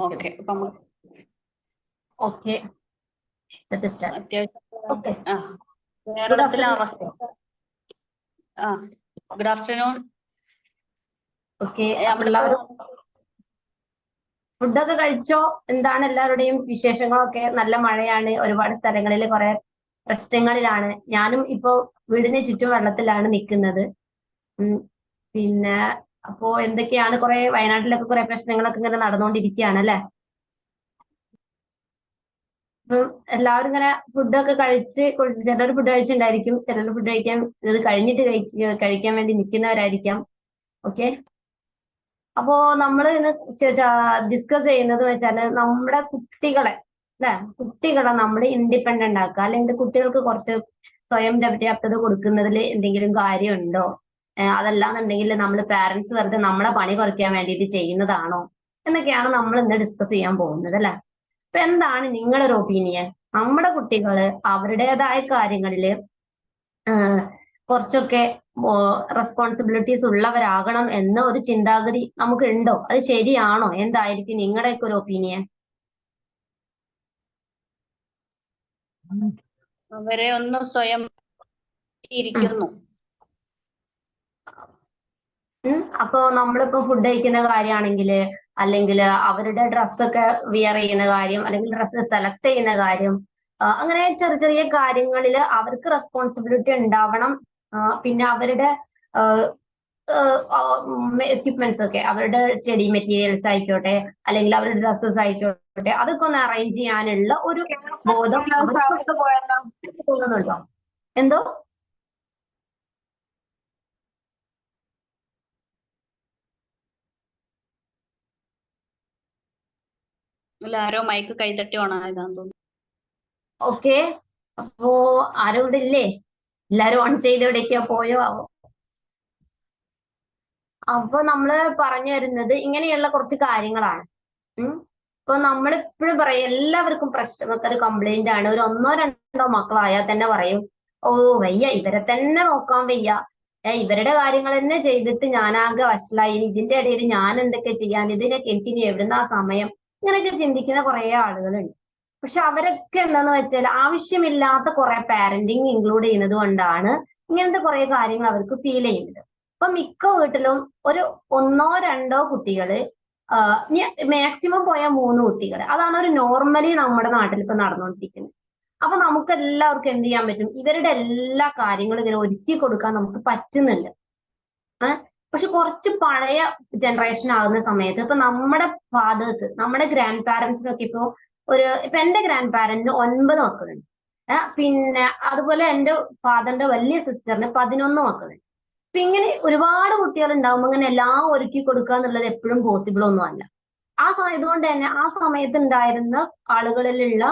Okay അപ്പൊ okay അത്യാവശ്യം കേരളത്തിലെ അവസ്ഥ. Good afternoon. ഓക്കെ, എല്ലാവരും ഫുഡൊക്കെ കഴിച്ചോ? എന്താണ് എല്ലാവരുടെയും വിശേഷങ്ങളൊക്കെ? നല്ല മഴയാണ്, ഒരുപാട് സ്ഥലങ്ങളിൽ കുറെ പ്രശ്നങ്ങളിലാണ്. ഞാനും ഇപ്പോ വീടിന് ചുറ്റും വെള്ളത്തിലാണ് നിൽക്കുന്നത്. പിന്നെ അപ്പോ എന്തൊക്കെയാണ്, കുറെ വയനാട്ടിലൊക്കെ കുറെ പ്രശ്നങ്ങളൊക്കെ ഇങ്ങനെ നടന്നുകൊണ്ടിരിക്കുകയാണ് അല്ലെ? അപ്പം എല്ലാവരും ഇങ്ങനെ ഫുഡൊക്കെ കഴിച്ച്, ചിലർ ഫുഡ് കഴിച്ചിട്ടുണ്ടായിരിക്കും, ചിലർ ഫുഡ് കഴിക്കാൻ ഇത് കഴിഞ്ഞിട്ട് കഴിക്കാൻ വേണ്ടി നിൽക്കുന്നവരായിരിക്കാം. ഓക്കെ, അപ്പോ നമ്മൾ ഇന്ന് ഡിസ്കസ് ചെയ്യുന്നത് വെച്ചാല് നമ്മുടെ കുട്ടികളെ അല്ലെ, കുട്ടികളെ നമ്മൾ ഇൻഡിപെൻഡന്റ് ആക്കുക, അല്ലെങ്കിൽ കുട്ടികൾക്ക് കുറച്ച് സ്വയം പര്യാപ്തത കൊടുക്കുന്നതിൽ എന്തെങ്കിലും കാര്യമുണ്ടോ? അതല്ലാന്നുണ്ടെങ്കിൽ നമ്മൾ പാരന്റ്സ് വെറുതെ നമ്മളെ പണി കുറയ്ക്കാൻ വേണ്ടിയിട്ട് ചെയ്യുന്നതാണോ എന്നൊക്കെയാണ് നമ്മൾ ഇന്ന് ഡിസ്കസ് ചെയ്യാൻ പോകുന്നത് അല്ലെ. അപ്പൊ എന്താണ് നിങ്ങളൊരു ഒപ്പീനിയൻ? നമ്മുടെ കുട്ടികള് അവരുടേതായ കാര്യങ്ങളില് കുറച്ചൊക്കെ റെസ്പോൺസിബിലിറ്റീസ് ഉള്ളവരാകണം എന്ന ഒരു ചിന്താഗതി നമുക്ക് ഉണ്ടോ? അത് ശരിയാണോ? എന്തായിരിക്കും നിങ്ങളുടെയൊക്കെ ഒരു ഒപ്പീനിയൻ? അവരെ ഒന്ന് സ്വയം ഇരിക്കുന്നു. അപ്പോ നമ്മളിപ്പോ ഫുഡ് കഴിക്കുന്ന കാര്യമാണെങ്കിൽ, അല്ലെങ്കിൽ അവരുടെ ഡ്രസ്സൊക്കെ വിയർ ചെയ്യുന്ന കാര്യം, അല്ലെങ്കിൽ ഡ്രസ്സ് സെലക്ട് ചെയ്യുന്ന കാര്യം, അങ്ങനെ ചെറിയ ചെറിയ കാര്യങ്ങളിൽ അവർക്ക് റെസ്പോൺസിബിലിറ്റി ഉണ്ടാവണം. പിന്നെ അവരുടെ എക്യുപ്മെന്റ്സ് ഒക്കെ, അവരുടെ സ്റ്റഡി മെറ്റീരിയൽസ് ആയിക്കോട്ടെ, അല്ലെങ്കിൽ അവരുടെ ഡ്രസ്സസ് ആയിക്കോട്ടെ, അതൊക്കെ ഒന്ന് അറേഞ്ച് ചെയ്യാനുള്ള ഒരു ബോധം തോന്നുന്നുണ്ടോ? എന്തോ അല്ല, ആരോ മൈക്ക് കൈതട്ടി ഓണായതാന്ന് തോന്നുന്നു. ഓക്കെ, അപ്പോ ആരും ഇവിടെ ഇല്ലേ? എല്ലാരും ഓൺ ചെയ്ത് എവിടേക്കാ പോയോ ആവോ? അപ്പൊ നമ്മള് പറഞ്ഞു വരുന്നത് ഇങ്ങനെയുള്ള കുറച്ച് കാര്യങ്ങളാണ്. ഇപ്പൊ നമ്മളെപ്പോഴും പറയും എല്ലാവർക്കും പ്രശ്നമൊക്കെ ഒരു കംപ്ലൈന്റ് ആണ്. ഒരു ഒന്നോ രണ്ടോ മക്കളായാൽ തന്നെ പറയും, ഓ വയ്യ, ഇവരെ തന്നെ നോക്കാൻ വയ്യ, ഇവരുടെ കാര്യങ്ങൾ തന്നെ ചെയ്തിട്ട് ഞാനാകെ വഷളായി, ഇതിന്റെ ഇടയിൽ ഞാൻ എന്തൊക്കെ ചെയ്യാൻ, ഇതിനൊക്കെ എനിക്കിനി എവിടുന്നാ സമയം, ഇങ്ങനെയൊക്കെ ചിന്തിക്കുന്ന കുറെ ആളുകളുണ്ട്. പക്ഷെ അവരൊക്കെ എന്താന്ന് വെച്ചാൽ ആവശ്യമില്ലാത്ത കുറെ പാരന്റിങ് ഇൻക്ലൂഡ് ചെയ്യുന്നത് കൊണ്ടാണ് ഇങ്ങനത്തെ കുറെ കാര്യങ്ങൾ അവർക്ക് ഫീൽ ചെയ്യുന്നത്. ഇപ്പൊ മിക്ക വീട്ടിലും ഒരു ഒന്നോ രണ്ടോ കുട്ടികള്, മാക്സിമം പോയ 3 കുട്ടികൾ, അതാണ് ഒരു നോർമലി നമ്മുടെ നാട്ടിൽ ഇപ്പൊ നടന്നുകൊണ്ടിരിക്കുന്നത്. അപ്പൊ നമുക്ക് എല്ലാവർക്കും എന്ത് ചെയ്യാൻ പറ്റും? ഇവരുടെ എല്ലാ കാര്യങ്ങളും ഇങ്ങനെ ഒരുക്കി കൊടുക്കാൻ നമുക്ക് പറ്റുന്നുണ്ട്. പക്ഷെ കുറച്ച് പഴയ ജനറേഷൻ ആകുന്ന സമയത്ത്, ഇപ്പൊ നമ്മുടെ ഫാദേഴ്സ്, നമ്മുടെ ഗ്രാൻഡ് പാരന്റ്സിനൊക്കെ ഇപ്പൊ എന്റെ ഗ്രാൻഡ് പാരന്റിന് 9 മക്കളുണ്ട്. പിന്നെ അതുപോലെ എന്റെ ഫാദറിന്റെ വലിയ സിസ്റ്ററിന് 11 മക്കളുണ്ട്. അപ്പൊ ഇങ്ങനെ ഒരുപാട് കുട്ടികൾ ഉണ്ടാവുമ്പോൾ ഇങ്ങനെ എല്ലാം ഒരുക്കി കൊടുക്കുക എന്നുള്ളത് എപ്പോഴും പോസിബിൾ ഒന്നും അല്ല. ഇതുകൊണ്ട് തന്നെ ആ സമയത്ത് ഉണ്ടായിരുന്ന ആളുകളിലുള്ള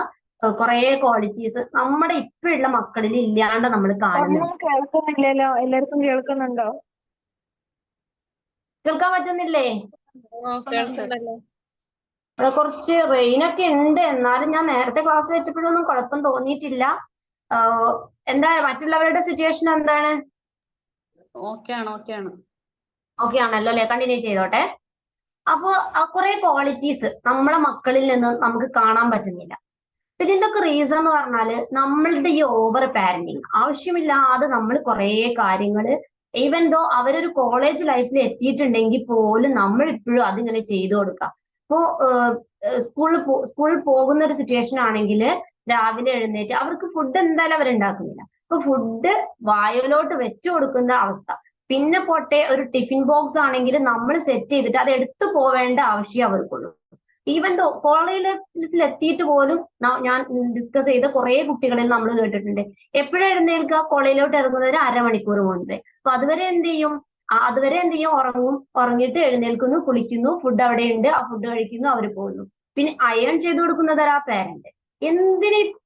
കുറെ ക്വാളിറ്റീസ് നമ്മുടെ ഇപ്പോഴുള്ള മക്കളിൽ ഇല്ലാണ്ട് നമ്മൾ കാണുന്നുണ്ട്. കേൾക്കുന്നില്ലല്ലോ, എല്ലാവർക്കും കേൾക്കുന്നുണ്ടോ? കേൾക്കാൻ പറ്റുന്നില്ലേ? കുറച്ച് റെയിനൊക്കെ ഉണ്ട്, എന്നാലും ഞാൻ നേരത്തെ ക്ലാസ് വെച്ചപ്പോഴൊന്നും കുഴപ്പം തോന്നിയിട്ടില്ല. എന്താ മറ്റുള്ളവരുടെ സിറ്റുവേഷൻ എന്താണ്? ഓക്കെ ആണല്ലോ അല്ലേ? കണ്ടിന്യൂ ചെയ്തോട്ടെ. അപ്പോ കുറെ ക്വാളിറ്റീസ് നമ്മളെ മക്കളിൽ നിന്ന് നമുക്ക് കാണാൻ പറ്റുന്നില്ല. ഇതിന്റെ ഒക്കെ റീസൺ എന്ന് പറഞ്ഞാല് നമ്മളുടെ ഈ ഓവർ പാരന്റിങ്, ആവശ്യമില്ലാതെ നമ്മൾ കുറെ കാര്യങ്ങൾ, ഈവൻ ദോ അവരൊരു കോളേജ് ലൈഫിൽ എത്തിയിട്ടുണ്ടെങ്കിൽ പോലും നമ്മൾ ഇപ്പോഴും അതിങ്ങനെ ചെയ്തു കൊടുക്കുക. ഇപ്പോ സ്കൂളിൽ പോകുന്ന ഒരു സിറ്റുവേഷൻ ആണെങ്കിൽ രാവിലെ എഴുന്നേറ്റ് അവർക്ക് ഫുഡ് എന്തായാലും അവരുണ്ടാക്കുന്നില്ല. അപ്പൊ ഫുഡ് വായിലോട്ട് വെച്ചു കൊടുക്കുന്ന അവസ്ഥ. പിന്നെ പോട്ടെ, ഒരു ടിഫിൻ ബോക്സ് ആണെങ്കിൽ നമ്മൾ സെറ്റ് ചെയ്തിട്ട് അത് എടുത്തു പോവേണ്ട ആവശ്യം അവർക്കുള്ളൂ. ഈവൻ ദോ കോളേജിൽ എത്തിയിട്ട് പോലും ഞാൻ ഡിസ്കസ് ചെയ്ത കുറെ കുട്ടികളിൽ നമ്മൾ കേട്ടിട്ടുണ്ട്, എപ്പോഴും എഴുന്നേൽക്കുക, കോളേജിലോട്ട് ഇറങ്ങുന്നതിന് അരമണിക്കൂർ മുൻപ്. അപ്പൊ അതുവരെ എന്ത് ചെയ്യും? ഉറങ്ങിയിട്ട് എഴുന്നേൽക്കുന്നു, കുളിക്കുന്നു, ഫുഡ് അവിടെ ഉണ്ട്, ആ ഫുഡ് കഴിക്കുന്നു, അവർ പോകുന്നു. പിന്നെ അയൺ ചെയ്ത് കൊടുക്കുന്നത് ആ പാരന്റ്. എന്തിനാണ്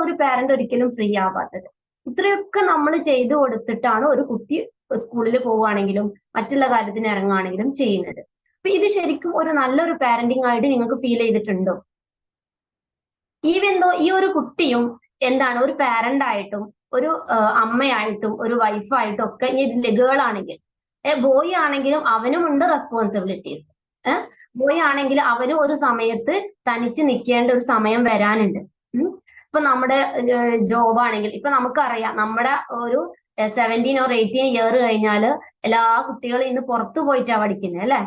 ഒരു പാരന്റ് ഒരിക്കലും ഫ്രീ ആവാത്തത്? ഇത്രയൊക്കെ നമ്മൾ ചെയ്തു കൊടുത്തിട്ടാണ് ഒരു കുട്ടി സ്കൂളിൽ പോവുകയാണെങ്കിലും മറ്റുള്ള കാര്യത്തിന് ഇറങ്ങുകയാണെങ്കിലും ചെയ്യുന്നത്. അപ്പൊ ഇത് ശരിക്കും ഒരു നല്ലൊരു പാരന്റിങ് ആയിട്ട് നിങ്ങൾക്ക് ഫീൽ ചെയ്തിട്ടുണ്ടോ? ഈവൻ ദോ ഈ ഒരു കുട്ടിയും എന്താണ് ഒരു പാരന്റ് ആയിട്ടും ഒരു അമ്മയായിട്ടും ഒരു വൈഫായിട്ടും ഒക്കെ, ഇനി ഗേൾ ആണെങ്കിൽ ബോയ് ആണെങ്കിലും അവനുമുണ്ട് റെസ്പോൺസിബിലിറ്റീസ്. ബോയ് ആണെങ്കിൽ അവന് ഒരു സമയത്ത് തനിച്ച് നിൽക്കേണ്ട ഒരു സമയം വരാനുണ്ട്. ഇപ്പൊ നമ്മുടെ ജോബ് ആണെങ്കിൽ ഇപ്പൊ നമുക്കറിയാം നമ്മുടെ ഒരു 17 or 18 ഇയർ കഴിഞ്ഞാല് എല്ലാ കുട്ടികളും ഇന്ന് പുറത്തു പോയിട്ടാ പഠിക്കുന്നത് അല്ലെ.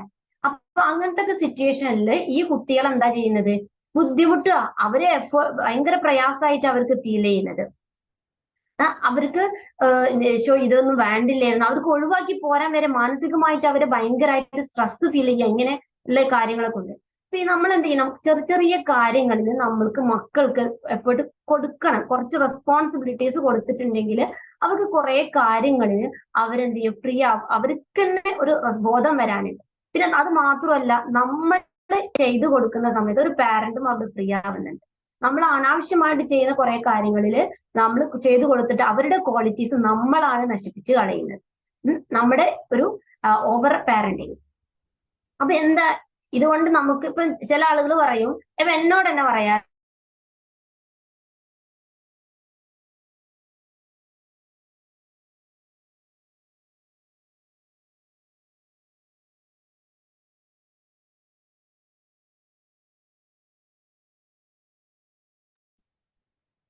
അപ്പൊ അങ്ങനത്തെ ഒക്കെ സിറ്റുവേഷനിൽ ഈ കുട്ടികൾ എന്താ ചെയ്യുന്നത്, ബുദ്ധിമുട്ടുക, അവര് ഭയങ്കര പ്രയാസമായിട്ട് അവർക്ക് ഫീൽ ചെയ്യുന്നത്. അവർക്ക് ഇതൊന്നും വേണ്ടില്ലായിരുന്നു, അവർക്ക് ഒഴിവാക്കി പോരാൻ വരെ മാനസികമായിട്ട് അവര് ഭയങ്കരമായിട്ട് സ്ട്രെസ് ഫീൽ ചെയ്യുക, ഇങ്ങനെ ഉള്ള കാര്യങ്ങളൊക്കെ ഉണ്ട്. അപ്പൊ നമ്മൾ എന്ത് ചെയ്യണം, ചെറിയ ചെറിയ കാര്യങ്ങളിൽ നമ്മൾക്ക് മക്കൾക്ക് എഫേർട്ട് കൊടുക്കണം. കുറച്ച് റെസ്പോൺസിബിലിറ്റീസ് കൊടുത്തിട്ടുണ്ടെങ്കിൽ അവർക്ക് കുറെ കാര്യങ്ങളിൽ അവരെന്ത് ചെയ്യും, ഫ്രീ ആവും, അവർക്ക് തന്നെ ഒരു ബോധം വരാനുണ്ട്. പിന്നെ അത് മാത്രമല്ല, നമ്മൾ ചെയ്തു കൊടുക്കുന്ന സമയത്ത് ഒരു പാരന്റും അവിടെ ഫ്രീ ആവുന്നുണ്ട്. നമ്മൾ അനാവശ്യമായിട്ട് ചെയ്യുന്ന കുറെ കാര്യങ്ങളിൽ നമ്മൾ ചെയ്തു കൊടുത്തിട്ട് അവരുടെ ക്വാളിറ്റീസ് നമ്മളാണ് നശിപ്പിച്ച് കളയുന്നത്, നമ്മുടെ ഒരു ഓവർ പാരന്റിങ്. അപ്പൊ എന്താ ഇതുകൊണ്ട് നമുക്ക് ഇപ്പൊ ചില ആളുകൾ പറയും, ഇപ്പൊ എന്നോട് തന്നെ പറയാ,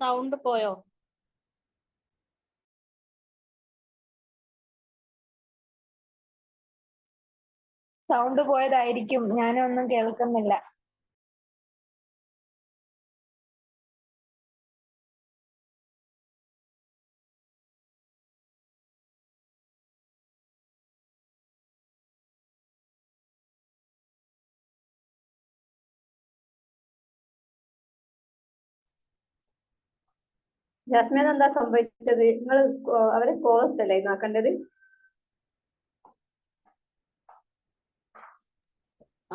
സൗണ്ട് പോയോ? സൗണ്ട് പോയതായിരിക്കും, ഞാനൊന്നും കേൾക്കുന്നില്ല. ജാസ്മിൻ എന്താ സംഭവിച്ചത്? നിങ്ങൾ അവരെ കോസ്റ്റ് അല്ലേ നോക്കേണ്ടത്?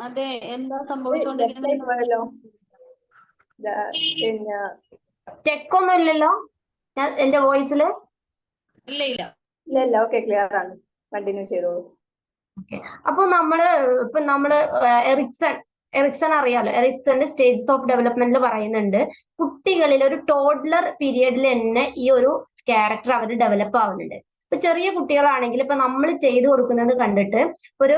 അതെ, എന്താ പോയല്ലോ. സംഭവിച്ചുകൊണ്ടിരിക്കുന്നത്? പിന്നെ ചെക്കൊന്നും ഇല്ലല്ലോ എന്റെ വോയിസില്? ഇല്ല ഇല്ല. ഇല്ല, ഓക്കെ, ക്ലിയർ ആണ്, കണ്ടിന്യൂ ചെയ്തോളൂ. അപ്പൊ നമ്മള് എറിക്സൺ അറിയാലോ, എറിക്സന്റെ സ്റ്റേജസ് ഓഫ് ഡെവലപ്മെന്റിൽ പറയുന്നുണ്ട്, കുട്ടികളിൽ ഒരു ടോഡ്ലർ പീരിയഡിൽ തന്നെ ഈ ഒരു ക്യാരക്ടർ അവർ ഡെവലപ്പ് ആവുന്നുണ്ട്. ഇപ്പൊ ചെറിയ കുട്ടികളാണെങ്കിൽ ഇപ്പൊ നമ്മൾ ചെയ്തു കൊടുക്കുന്നത് കണ്ടിട്ട് ഒരു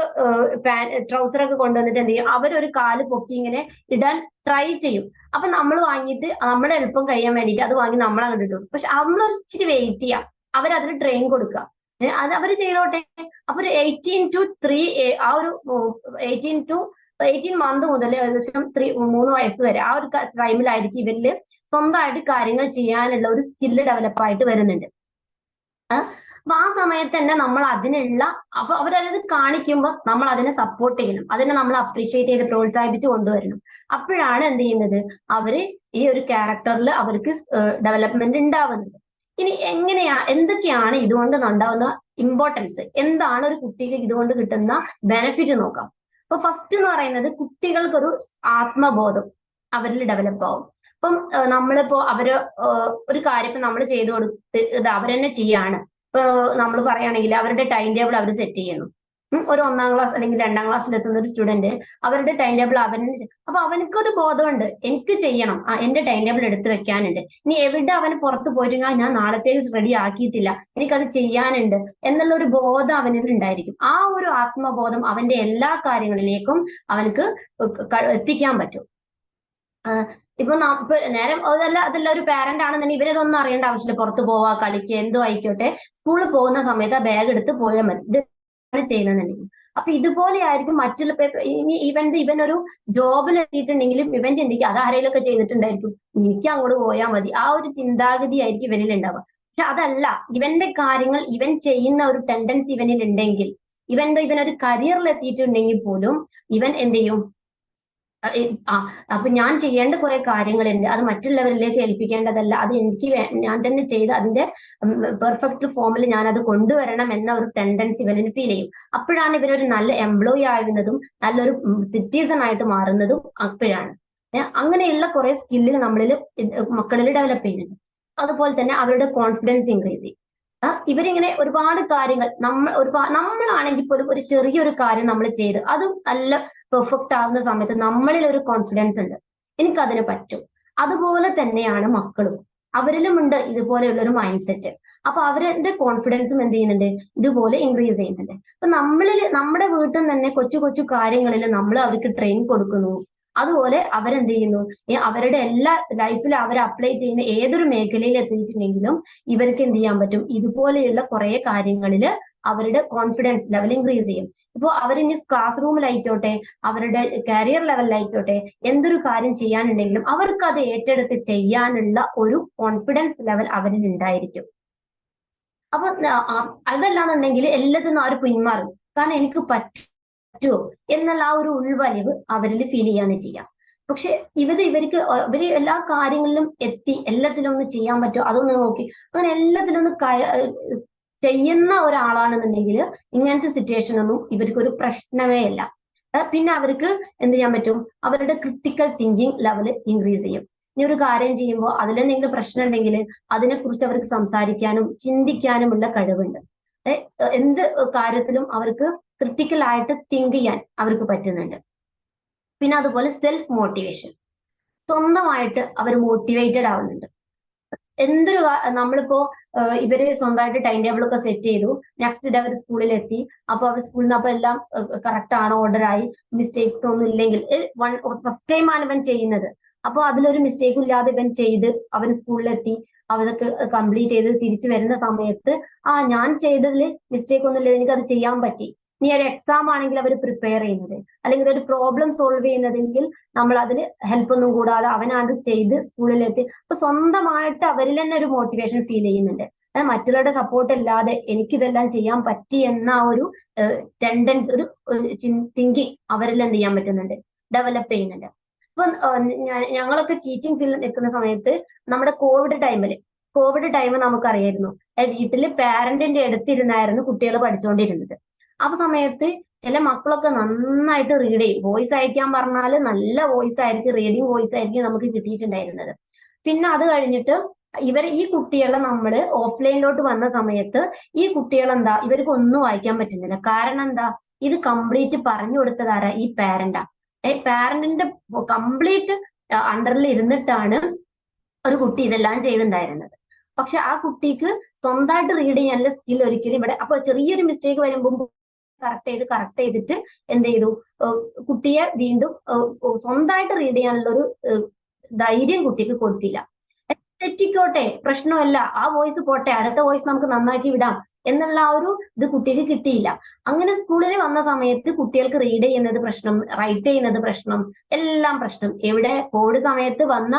ട്രൗസർ ഒക്കെ കൊണ്ടുവന്നിട്ട് എന്ത് ചെയ്യും, അവരൊരു കാല് പൊക്കി ഇങ്ങനെ ഇടാൻ ട്രൈ ചെയ്യും. അപ്പൊ നമ്മൾ വാങ്ങിയിട്ട് നമ്മുടെ എളുപ്പം കഴിയാൻ വേണ്ടിയിട്ട് അത് വാങ്ങി നമ്മൾ അങ്ങോട്ട് ഇടും. പക്ഷെ നമ്മൾ ഇച്ചിരി വെയിറ്റ് ചെയ്യാം, അവരതിന് ട്രെയിൻ കൊടുക്കുക, അത് അവര് ചെയ്തോട്ടെ. അപ്പൊ ഒരു 18 to 3 ആ ഒരു 18 മന്ത് മുതൽ ഏകദേശം 3 വയസ്സ് വരെ ആ ഒരു ടൈമിലായിരിക്കും ഇവരില് സ്വന്തമായിട്ട് കാര്യങ്ങൾ ചെയ്യാനുള്ള ഒരു സ്കില്ല് ഡെവലപ്പ് ആയിട്ട് വരുന്നുണ്ട്. അപ്പൊ ആ സമയത്ത് തന്നെ നമ്മൾ അതിനുള്ള അപ്പൊ അവരത് കാണിക്കുമ്പോൾ നമ്മൾ അതിനെ സപ്പോർട്ട് ചെയ്യണം, അതിനെ നമ്മൾ അപ്രീഷിയേറ്റ് ചെയ്ത് പ്രോത്സാഹിപ്പിച്ച് കൊണ്ടുവരണം. അപ്പോഴാണ് എന്ത് ചെയ്യുന്നത്, അവര് ഈ ഒരു ക്യാരക്ടറിൽ അവർക്ക് ഡെവലപ്മെന്റ് ഉണ്ടാവുന്നത്. ഇനി എന്തൊക്കെയാണ് ഇതുകൊണ്ട് ഉണ്ടാവുന്ന ഇമ്പോർട്ടൻസ്, എന്താണ് ഒരു കുട്ടിക്ക് ഇതുകൊണ്ട് കിട്ടുന്ന ബെനിഫിറ്റ് നോക്കാം. അപ്പൊ ഫസ്റ്റ് എന്ന് പറയുന്നത്, കുട്ടികൾക്കൊരു ആത്മബോധം അവരിൽ ഡെവലപ്പ് ആവും. ഇപ്പം നമ്മളിപ്പോ ഒരു കാര്യം ഇപ്പൊ നമ്മൾ ചെയ്തു കൊടുത്ത് ഇത് അവരെന്നെ ചെയ്യാണ്. ഇപ്പൊ നമ്മൾ പറയുകയാണെങ്കിൽ അവരുടെ ടൈം ടേബിൾ അവർ സെറ്റ് ചെയ്യുന്നു. ഒരു 1ാം ക്ലാസ് അല്ലെങ്കിൽ 2ാം ക്ലാസ്സിൽ എത്തുന്ന ഒരു സ്റ്റുഡന്റ് അവരുടെ ടൈം ടേബിൾ അപ്പൊ അവനക്കൊരു ബോധമുണ്ട്, എനിക്ക് ചെയ്യണം, എന്റെ ടൈം ടേബിൾ എടുത്തു വെക്കാനുണ്ട്. ഇനി എവിടെ അവന് പുറത്ത് പോയിട്ടുണ്ടെങ്കിൽ ഞാൻ നാളത്തേക്ക് റെഡി ആക്കിയിട്ടില്ല, എനിക്കത് ചെയ്യാനുണ്ട് എന്നുള്ള ഒരു ബോധം അവനിൽ ഉണ്ടായിരിക്കും. ആ ഒരു ആത്മബോധം അവന്റെ എല്ലാ കാര്യങ്ങളിലേക്കും അവനക്ക് എത്തിക്കാൻ പറ്റും. ഇപ്പൊ നേരം അതല്ല ഒരു പാരന്റ് ആണെന്നുണ്ടെങ്കിൽ ഇവരതൊന്നും അറിയേണ്ട ആവശ്യമില്ല, പുറത്ത് പോവാ, കളിക്കുക, എന്തോ ആയിക്കോട്ടെ, സ്കൂളിൽ പോകുന്ന സമയത്ത് ആ ബാഗ് എടുത്ത് പോയാൽ മതി, ഇത് ചെയ്യുന്നുണ്ടെങ്കിൽ. അപ്പൊ ഇതുപോലെ ആയിരിക്കും മറ്റുള്ള ഇവൻ ഒരു ജോബിൽ എത്തിയിട്ടുണ്ടെങ്കിലും ഇവൻ ചിന്തിക്കുക അത് ആരെങ്കിലുമൊക്കെ ചെയ്തിട്ടുണ്ടായിരിക്കും, എനിക്ക് അങ്ങോട്ട് പോയാൽ മതി, ആ ഒരു ചിന്താഗതി ആയിരിക്കും ഇവനിൽ ഉണ്ടാവുക. പക്ഷെ അതല്ല, ഇവന്റെ കാര്യങ്ങൾ ഇവൻ ചെയ്യുന്ന ഒരു ടെൻഡൻസി ഇവനിൽ ഉണ്ടെങ്കിൽ, ഇവനൊരു കരിയറിൽ എത്തിയിട്ടുണ്ടെങ്കിൽ പോലും ഇവൻ എന്ത് ചെയ്യും, അപ്പൊ ഞാൻ ചെയ്യേണ്ട കുറെ കാര്യങ്ങളുണ്ട്, അത് മറ്റുള്ളവരിലേക്ക് ഏൽപ്പിക്കേണ്ടതല്ല, അത് ഞാൻ തന്നെ ചെയ്ത് അതിന്റെ പെർഫെക്റ്റ് ഫോമിൽ ഞാൻ അത് കൊണ്ടുവരണം എന്ന ഒരു ടെൻഡൻസി ഇവനിൽ ഫീൽ ചെയ്യും. അപ്പോഴാണ് ഇവരൊരു നല്ല എംപ്ലോയി ആകുന്നതും നല്ലൊരു സിറ്റിസൺ ആയിട്ട് മാറുന്നതും അപ്പോഴാണ്. അങ്ങനെയുള്ള കുറെ സ്കില്ലുകൾ മക്കളിൽ ഡെവലപ്പ് ചെയ്യുന്നുണ്ട്. അതുപോലെ തന്നെ അവരുടെ കോൺഫിഡൻസ് ഇൻക്രീസ് ചെയ്യും. ഇവരിങ്ങനെ ഒരുപാട് കാര്യങ്ങൾ നമ്മളാണെങ്കിൽ പോലും ഒരു ചെറിയൊരു കാര്യം നമ്മൾ ചെയ്ത് അത് നല്ല പെർഫെക്റ്റ് ആകുന്ന സമയത്ത് നമ്മളിൽ ഒരു കോൺഫിഡൻസ് ഉണ്ട്, എനിക്കതിന് പറ്റും. അതുപോലെ തന്നെയാണ് മക്കളും. അവരിലും ഉണ്ട് ഇതുപോലെയുള്ള ഒരു മൈൻഡ് സെറ്റ്. അപ്പൊ അവരുടെ കോൺഫിഡൻസും എന്ത് ചെയ്യുന്നുണ്ട്, ഇതുപോലെ ഇൻക്രീസ് ചെയ്യുന്നുണ്ട്. അപ്പൊ നമ്മുടെ വീട്ടിൽ നിന്ന് തന്നെ കൊച്ചു കൊച്ചു കാര്യങ്ങളിൽ നമ്മൾ അവർക്ക് ട്രെയിൻ കൊടുക്കുന്നു. അതുപോലെ അവരെന്ത് ചെയ്യുന്നു, അവരുടെ എല്ലാ ലൈഫിൽ അവർ അപ്ലൈ ചെയ്യുന്ന ഏതൊരു മേഖലയിൽ എത്തിയിട്ടുണ്ടെങ്കിലും ഇവർക്ക് എന്ത് ചെയ്യാൻ പറ്റും, ഇതുപോലെയുള്ള കുറെ കാര്യങ്ങളിൽ അവരുടെ കോൺഫിഡൻസ് ലെവൽ ഇൻക്രീസ് ചെയ്യും. ഇപ്പോൾ അവരിനി ക്ലാസ് റൂമിലായിക്കോട്ടെ, അവരുടെ കരിയർ ലെവലിലായിക്കോട്ടെ, എന്തൊരു കാര്യം ചെയ്യാനുണ്ടെങ്കിലും അവർക്ക് അത് ഏറ്റെടുത്ത് ചെയ്യാനുള്ള ഒരു കോൺഫിഡൻസ് ലെവൽ അവരിൽ ഉണ്ടായിരിക്കും. അപ്പൊ അതല്ലാന്നുണ്ടെങ്കിൽ എല്ലാത്തിനും അവർ പിന്മാറും. കാരണം എനിക്ക് പറ്റുമോ എന്നുള്ള ആ ഒരു ഉൾവലിവ് അവരിൽ ഫീൽ ചെയ്യാണ് ചെയ്യാം. പക്ഷെ ഇവർക്ക് എല്ലാ കാര്യങ്ങളിലും എത്തി എല്ലാത്തിലും ഒന്ന് ചെയ്യാൻ പറ്റുമോ അതൊന്ന് നോക്കി അങ്ങനെ എല്ലാത്തിലും ഒന്ന് ചെയ്യുന്ന ഒരാളാണെന്നുണ്ടെങ്കിൽ ഇങ്ങനത്തെ സിറ്റുവേഷൻ ഒന്നും ഇവർക്ക് ഒരു പ്രശ്നമേ അല്ല. പിന്നെ അവർക്ക് എന്ത് ചെയ്യാൻ പറ്റും, അവരുടെ ക്രിട്ടിക്കൽ തിങ്കിങ് ലെവൽ ഇൻക്രീസ് ചെയ്യും. ഇനി ഒരു കാര്യം ചെയ്യുമ്പോൾ അതിലെന്തെങ്കിലും പ്രശ്നം ഉണ്ടെങ്കിൽ അതിനെക്കുറിച്ച് അവർക്ക് സംസാരിക്കാനും ചിന്തിക്കാനുമുള്ള കഴിവുണ്ട്. എന്ത് കാര്യത്തിലും അവർക്ക് ക്രിട്ടിക്കൽ ആയിട്ട് തിങ്ക് ചെയ്യാൻ അവർക്ക് പറ്റുന്നുണ്ട്. പിന്നെ അതുപോലെ സെൽഫ് മോട്ടിവേഷൻ, സ്വന്തമായിട്ട് അവർ മോട്ടിവേറ്റഡ് ആവുന്നുണ്ട്. എന്തൊരു നമ്മളിപ്പോ ഇവര് സ്വന്തമായിട്ട് ടൈം ടേബിൾ ഒക്കെ സെറ്റ് ചെയ്തു, നെക്സ്റ്റ് ഡേ അവർ സ്കൂളിൽ എത്തി. അപ്പൊ അവർ സ്കൂളിൽ നിന്ന് അപ്പൊ എല്ലാം കറക്റ്റ് ആണ്, ഓർഡർ ആയി, മിസ്റ്റേക്സ് ഒന്നും ഇല്ലെങ്കിൽ ഫസ്റ്റ് ടൈം ആണ് ഇവൻ ചെയ്യുന്നത്. അപ്പൊ അതിലൊരു മിസ്റ്റേക്കും ഇല്ലാതെ ഇവൻ ചെയ്ത് അവൻ സ്കൂളിലെത്തി, അവരൊക്കെ കംപ്ലീറ്റ് ചെയ്ത് തിരിച്ചു വരുന്ന സമയത്ത് ഞാൻ ചെയ്തതിൽ മിസ്റ്റേക്ക് ഒന്നും ഇല്ല, എനിക്കത് ചെയ്യാൻ പറ്റി. ഇനി ഒരു എക്സാം ആണെങ്കിൽ അവർ പ്രിപ്പയർ ചെയ്യുന്നത്, അല്ലെങ്കിൽ ഒരു പ്രോബ്ലം സോൾവ് ചെയ്യുന്നതെങ്കിൽ നമ്മൾ അതിന് ഹെൽപ്പ് ഒന്നും കൂടാതെ അവനാണ്ട് ചെയ്ത് സ്കൂളിലെത്തി. അപ്പൊ സ്വന്തമായിട്ട് അവരിൽ തന്നെ ഒരു മോട്ടിവേഷൻ ഫീൽ ചെയ്യുന്നുണ്ട്. മറ്റുള്ളവരുടെ സപ്പോർട്ട് ഇല്ലാതെ എനിക്കിതെല്ലാം ചെയ്യാൻ പറ്റി എന്ന ഒരു ടെൻഡൻസ്, ഒരു തിങ്കിങ് അവരിൽ എന്ത് ചെയ്യാൻ പറ്റുന്നുണ്ട്, ഡെവലപ്പ് ചെയ്യുന്നുണ്ട്. ഇപ്പൊ ഞങ്ങളൊക്കെ ടീച്ചിങ് ഫീൽഡിൽ നിൽക്കുന്ന സമയത്ത് നമ്മുടെ കോവിഡ് ടൈം നമുക്കറിയായിരുന്നു, വീട്ടില് പാരന്റിന്റെ അടുത്തിരുന്നായിരുന്നു കുട്ടികൾ പഠിച്ചുകൊണ്ടിരുന്നത്. ആ സമയത്ത് ചില മക്കളൊക്കെ നന്നായിട്ട് റീഡ് ചെയ്യും. വോയിസ് അയക്കാൻ പറഞ്ഞാൽ നല്ല വോയിസ് ആയിരിക്കും, റീഡിങ് വോയിസ് ആയിരിക്കും നമുക്ക് കിട്ടിയിട്ടുണ്ടായിരുന്നത്. പിന്നെ അത് കഴിഞ്ഞിട്ട് ഈ കുട്ടികളെ നമ്മൾ ഓഫ്ലൈനിലോട്ട് വന്ന സമയത്ത് ഈ കുട്ടികൾ എന്താ, ഇവർക്ക് ഒന്നും വായിക്കാൻ പറ്റുന്നില്ല. കാരണം എന്താ, ഇത് കംപ്ലീറ്റ് പറഞ്ഞു കൊടുത്തതാരാ, ഈ പാരന്റാ. പാരന്റിന്റെ കംപ്ലീറ്റ് അണ്ടറിൽ ഇരുന്നിട്ടാണ് ഒരു കുട്ടി ഇതെല്ലാം ചെയ്തിട്ടുണ്ടായിരുന്നത്. പക്ഷെ ആ കുട്ടിക്ക് സ്വന്തമായിട്ട് റീഡ് ചെയ്യാനുള്ള സ്കിൽ ഒരിക്കലും ഇവിടെ, അപ്പൊ ചെറിയൊരു മിസ്റ്റേക്ക് വരുമ്പോൾ കറക്റ്റ് ചെയ്തിട്ട് എന്ത് ചെയ്തു, കുട്ടിയെ വീണ്ടും സ്വന്തമായിട്ട് റീഡ് ചെയ്യാനുള്ള ഒരു ധൈര്യം കുട്ടിക്ക് കൊടുത്തില്ല. തെറ്റിക്കോട്ടെ പ്രശ്നമല്ല, ആ വോയിസ് പോട്ടെ, അടുത്ത വോയിസ് നമുക്ക് നന്നാക്കി വിടാം എന്നുള്ള ആ ഒരു ഇത് കുട്ടിക്ക് കിട്ടിയില്ല. അങ്ങനെ സ്കൂളിൽ വന്ന സമയത്ത് കുട്ടികൾക്ക് റീഡ് ചെയ്യുന്നത് പ്രശ്നം, റൈറ്റ് ചെയ്യുന്നത് പ്രശ്നം, എല്ലാം പ്രശ്നം. എവിടെ കോവിഡ് സമയത്ത് വന്ന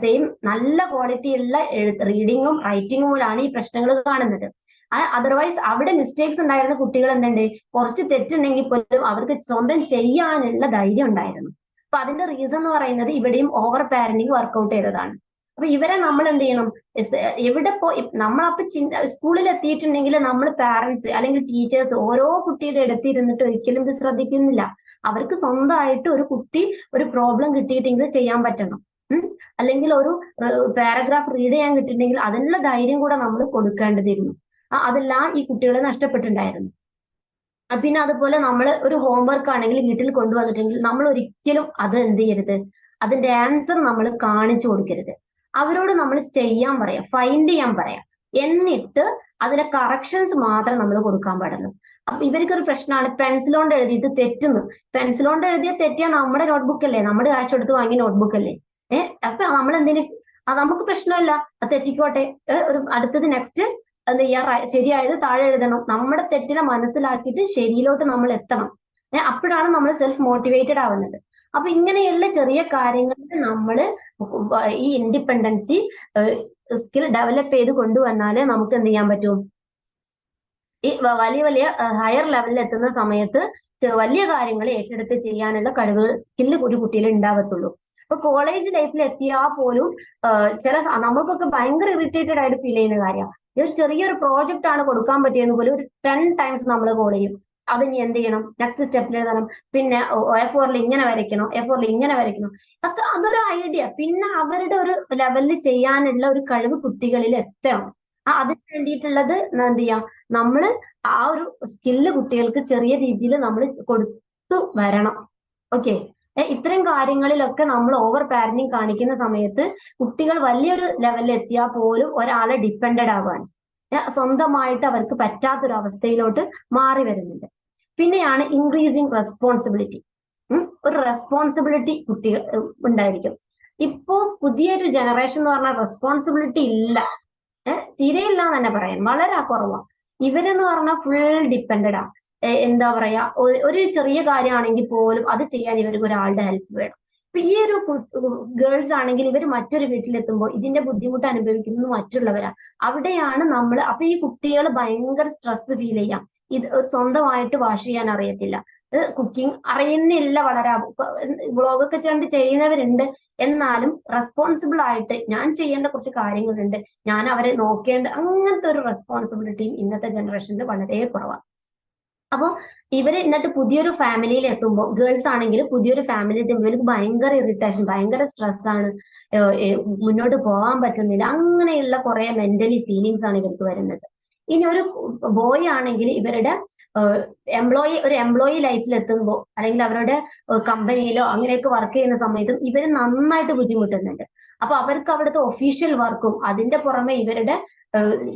സെയിം നല്ല ക്വാളിറ്റി ഉള്ള റീഡിങ്ങും റൈറ്റിങ്ങുമിലാണ് ഈ പ്രശ്നങ്ങൾ കാണുന്നത്. അതർവൈസ് അവിടെ മിസ്റ്റേക്സ് ഉണ്ടായിരുന്ന കുട്ടികൾ എന്തുണ്ട്, കുറച്ച് തെറ്റുണ്ടെങ്കിൽ പോലും അവർക്ക് സ്വന്തം ചെയ്യാനുള്ള ധൈര്യം ഉണ്ടായിരുന്നു. അപ്പൊ അതിന്റെ റീസൺ എന്ന് പറയുന്നത് ഇവിടെയും ഓവർ പാരന്റിങ് വർക്ക്ഔട്ട് ചെയ്തതാണ്. അപ്പൊ ഇവരെ നമ്മൾ എന്ത് ചെയ്യണം, എവിടെ നമ്മളപ്പോ സ്കൂളിൽ എത്തിയിട്ടുണ്ടെങ്കിൽ നമ്മൾ പാരന്റ്സ് അല്ലെങ്കിൽ ടീച്ചേഴ്സ് ഓരോ കുട്ടിയുടെ അടുത്തിരുന്നിട്ട് ഒരിക്കലും ഇത് ശ്രദ്ധിക്കുന്നില്ല. അവർക്ക് സ്വന്തമായിട്ട് ഒരു കുട്ടി ഒരു പ്രോബ്ലം കിട്ടിയിട്ടെങ്കിൽ ചെയ്യാൻ പറ്റണം, അല്ലെങ്കിൽ ഒരു പാരഗ്രാഫ് റീഡ് ചെയ്യാൻ കിട്ടിയിട്ടുണ്ടെങ്കിൽ അതിനുള്ള ധൈര്യം കൂടെ നമ്മൾ കൊടുക്കേണ്ടതിരുന്നു. അതെല്ലാം ഈ കുട്ടികളെ നഷ്ടപ്പെട്ടിട്ടുണ്ടായിരുന്നു. പിന്നെ അതുപോലെ നമ്മൾ ഒരു ഹോംവർക്ക് ആണെങ്കിൽ വീട്ടിൽ കൊണ്ടുവന്നിട്ടെങ്കിൽ നമ്മൾ ഒരിക്കലും അത് എന്ത് ചെയ്യരുത്, അതിന്റെ ആൻസർ നമ്മൾ കാണിച്ചു കൊടുക്കരുത്. അവരോട് നമ്മൾ ചെയ്യാൻ പറയാം, ഫൈൻഡ് ചെയ്യാൻ പറയാം. എന്നിട്ട് അതിന്റെ കറക്ഷൻസ് മാത്രം നമ്മൾ കൊടുക്കാൻ പാടുള്ളൂ. അപ്പൊ ഇവർക്കൊരു പ്രശ്നമാണ്, പെൻസിലോണ്ട് എഴുതിയിട്ട് തെറ്റുന്നു. പെൻസിലോണ്ട് എഴുതിയ തെറ്റിയാൽ നമ്മുടെ നോട്ട്ബുക്ക് അല്ലേ, നമ്മുടെ കാശ് കൊടുത്ത് വാങ്ങിയ നോട്ട്ബുക്ക് അല്ലേ. അപ്പൊ നമ്മൾ എന്തിനു, നമുക്ക് പ്രശ്നമില്ല, അത് തെറ്റിക്കോട്ടെ, ഒരു അടുത്തത് നെക്സ്റ്റ് എന്ത് ചെയ്യാ, ശരിയായത് താഴെ എഴുതണം. നമ്മുടെ തെറ്റിനെ മനസ്സിലാക്കിയിട്ട് ശരിയിലോട്ട് നമ്മൾ എത്തണം. അപ്പോഴാണ് നമ്മൾ സെൽഫ് മോട്ടിവേറ്റഡ് ആവുന്നത്. അപ്പൊ ഇങ്ങനെയുള്ള ചെറിയ കാര്യങ്ങളിൽ നമ്മൾ ഈ ഇൻഡിപെൻഡൻസി സ്കിൽ ഡെവലപ്പ് ചെയ്ത് കൊണ്ടുവന്നാല് നമുക്ക് എന്ത് ചെയ്യാൻ പറ്റും, ഈ വലിയ ഹയർ ലെവലിൽ എത്തുന്ന സമയത്ത് വലിയ കാര്യങ്ങൾ ഏറ്റെടുത്ത് ചെയ്യാനുള്ള കഴിവുകൾ, സ്കില്ല് ഒരു കുട്ടിയിൽ ഉണ്ടാവത്തുള്ളൂ. ഇപ്പൊ കോളേജ് ലൈഫിൽ എത്തിയാൽ പോലും നമ്മൾക്കൊക്കെ ഭയങ്കര ഇറിറ്റേറ്റഡ് ആയിട്ട് ഫീൽ ചെയ്യുന്ന കാര്യമാണ്. ഒരു ചെറിയൊരു പ്രോജക്റ്റ് ആണ് കൊടുക്കാൻ പറ്റിയെന്ന് പോലും ഒരു 10 times നമ്മൾ കോൾ ചെയ്യും. അത് ഇനി എന്ത് ചെയ്യണം, നെക്സ്റ്റ് സ്റ്റെപ്പിൽ എഴുതണം, പിന്നെ A4 ഇങ്ങനെ വരയ്ക്കണം, A4 ഇങ്ങനെ വരയ്ക്കണം. അതൊരു ഐഡിയ. പിന്നെ അവരുടെ ഒരു ലെവലിൽ ചെയ്യാനുള്ള ഒരു കഴിവ് കുട്ടികളിൽ എത്തണം. അതിന് വേണ്ടിയിട്ടുള്ളത് എന്ത് ചെയ്യാം, നമ്മള് ആ ഒരു സ്കില്ല് കുട്ടികൾക്ക് ചെറിയ രീതിയിൽ നമ്മൾ കൊടുത്തു വരണം. ഓക്കെ, ഇത്തരം കാര്യങ്ങളിലൊക്കെ നമ്മൾ ഓവർ പാരന്റിങ് കാണിക്കുന്ന സമയത്ത് കുട്ടികൾ വലിയൊരു ലെവലിൽ എത്തിയാൽ പോലും ഒരാളെ ഡിപ്പെൻഡഡ് ആവാൻ സ്വന്തമായിട്ട് അവർക്ക് പറ്റാത്തൊരു അവസ്ഥയിലോട്ട് മാറി വരുന്നുണ്ട്. പിന്നെയാണ് ഇൻക്രീസിങ് റെസ്പോൺസിബിലിറ്റി. ഒരു റെസ്പോൺസിബിലിറ്റി കുട്ടികൾ ഉണ്ടായിരിക്കും. ഇപ്പോ പുതിയൊരു ജനറേഷൻ എന്ന് പറഞ്ഞാൽ റെസ്പോൺസിബിലിറ്റി ഇല്ല, തീരെ ഇല്ല എന്ന് തന്നെ പറയാം, വളരെ കുറവാണ്. ഇവരെന്ന് പറഞ്ഞാൽ ഫുൾ ഡിപ്പെൻഡഡാ. എന്താ പറയാ, ഒരു ചെറിയ കാര്യമാണെങ്കിൽ പോലും അത് ചെയ്യാൻ ഇവർക്ക് ഒരാളുടെ ഹെൽപ്പ് വേണം. ഇപ്പൊ ഈ ഒരു ഗേൾസ് ആണെങ്കിൽ ഇവർ മറ്റൊരു വീട്ടിലെത്തുമ്പോൾ ഇതിന്റെ ബുദ്ധിമുട്ട് അനുഭവിക്കുന്നത് മറ്റുള്ളവരാ. അവിടെയാണ് നമ്മൾ, അപ്പൊ ഈ കുട്ടികൾ ഭയങ്കര സ്ട്രെസ് ഫീൽ ചെയ്യാം. ഇത് സ്വന്തമായിട്ട് വാഷ് ചെയ്യാൻ അറിയത്തില്ല, കുക്കിംഗ് അറിയുന്നില്ല, വളരെ വ്ളോഗൊക്കെ ചെയ്യുന്നവരുണ്ട്. എന്നാലും റെസ്പോൺസിബിൾ ആയിട്ട് ഞാൻ ചെയ്യേണ്ട കുറച്ച് കാര്യങ്ങളുണ്ട്, ഞാൻ അവരെ നോക്കേണ്ട, അങ്ങനത്തെ ഒരു റെസ്പോൺസിബിലിറ്റിയും ഇന്നത്തെ ജനറേഷനിൽ വളരെ കുറവാണ്. അപ്പോൾ ഇവര് എന്നിട്ട് പുതിയൊരു ഫാമിലിയിൽ എത്തുമ്പോൾ, ഗേൾസ് ആണെങ്കിൽ പുതിയൊരു ഫാമിലി എത്തുമ്പോൾ ഇവർക്ക് ഭയങ്കര ഇറിറ്റേഷൻ, ഭയങ്കര സ്ട്രെസ്സാണ്, മുന്നോട്ട് പോകാൻ പറ്റുന്നില്ല, അങ്ങനെയുള്ള കുറെ മെന്റലി ഫീലിങ്സ് ആണ് ഇവർക്ക് വരുന്നത്. ഇനി ഒരു ബോയ് ആണെങ്കിൽ ഇവരുടെ ഒരു എംപ്ലോയി ലൈഫിൽ എത്തുമ്പോൾ അല്ലെങ്കിൽ അവരുടെ കമ്പനിയിലോ അങ്ങനെയൊക്കെ വർക്ക് ചെയ്യുന്ന സമയത്തും ഇവർ നന്നായിട്ട് ബുദ്ധിമുട്ടുന്നുണ്ട്. അപ്പൊ അവർക്ക് അവിടുത്തെ ഒഫീഷ്യൽ വർക്കും അതിന്റെ പുറമെ ഇവരുടെ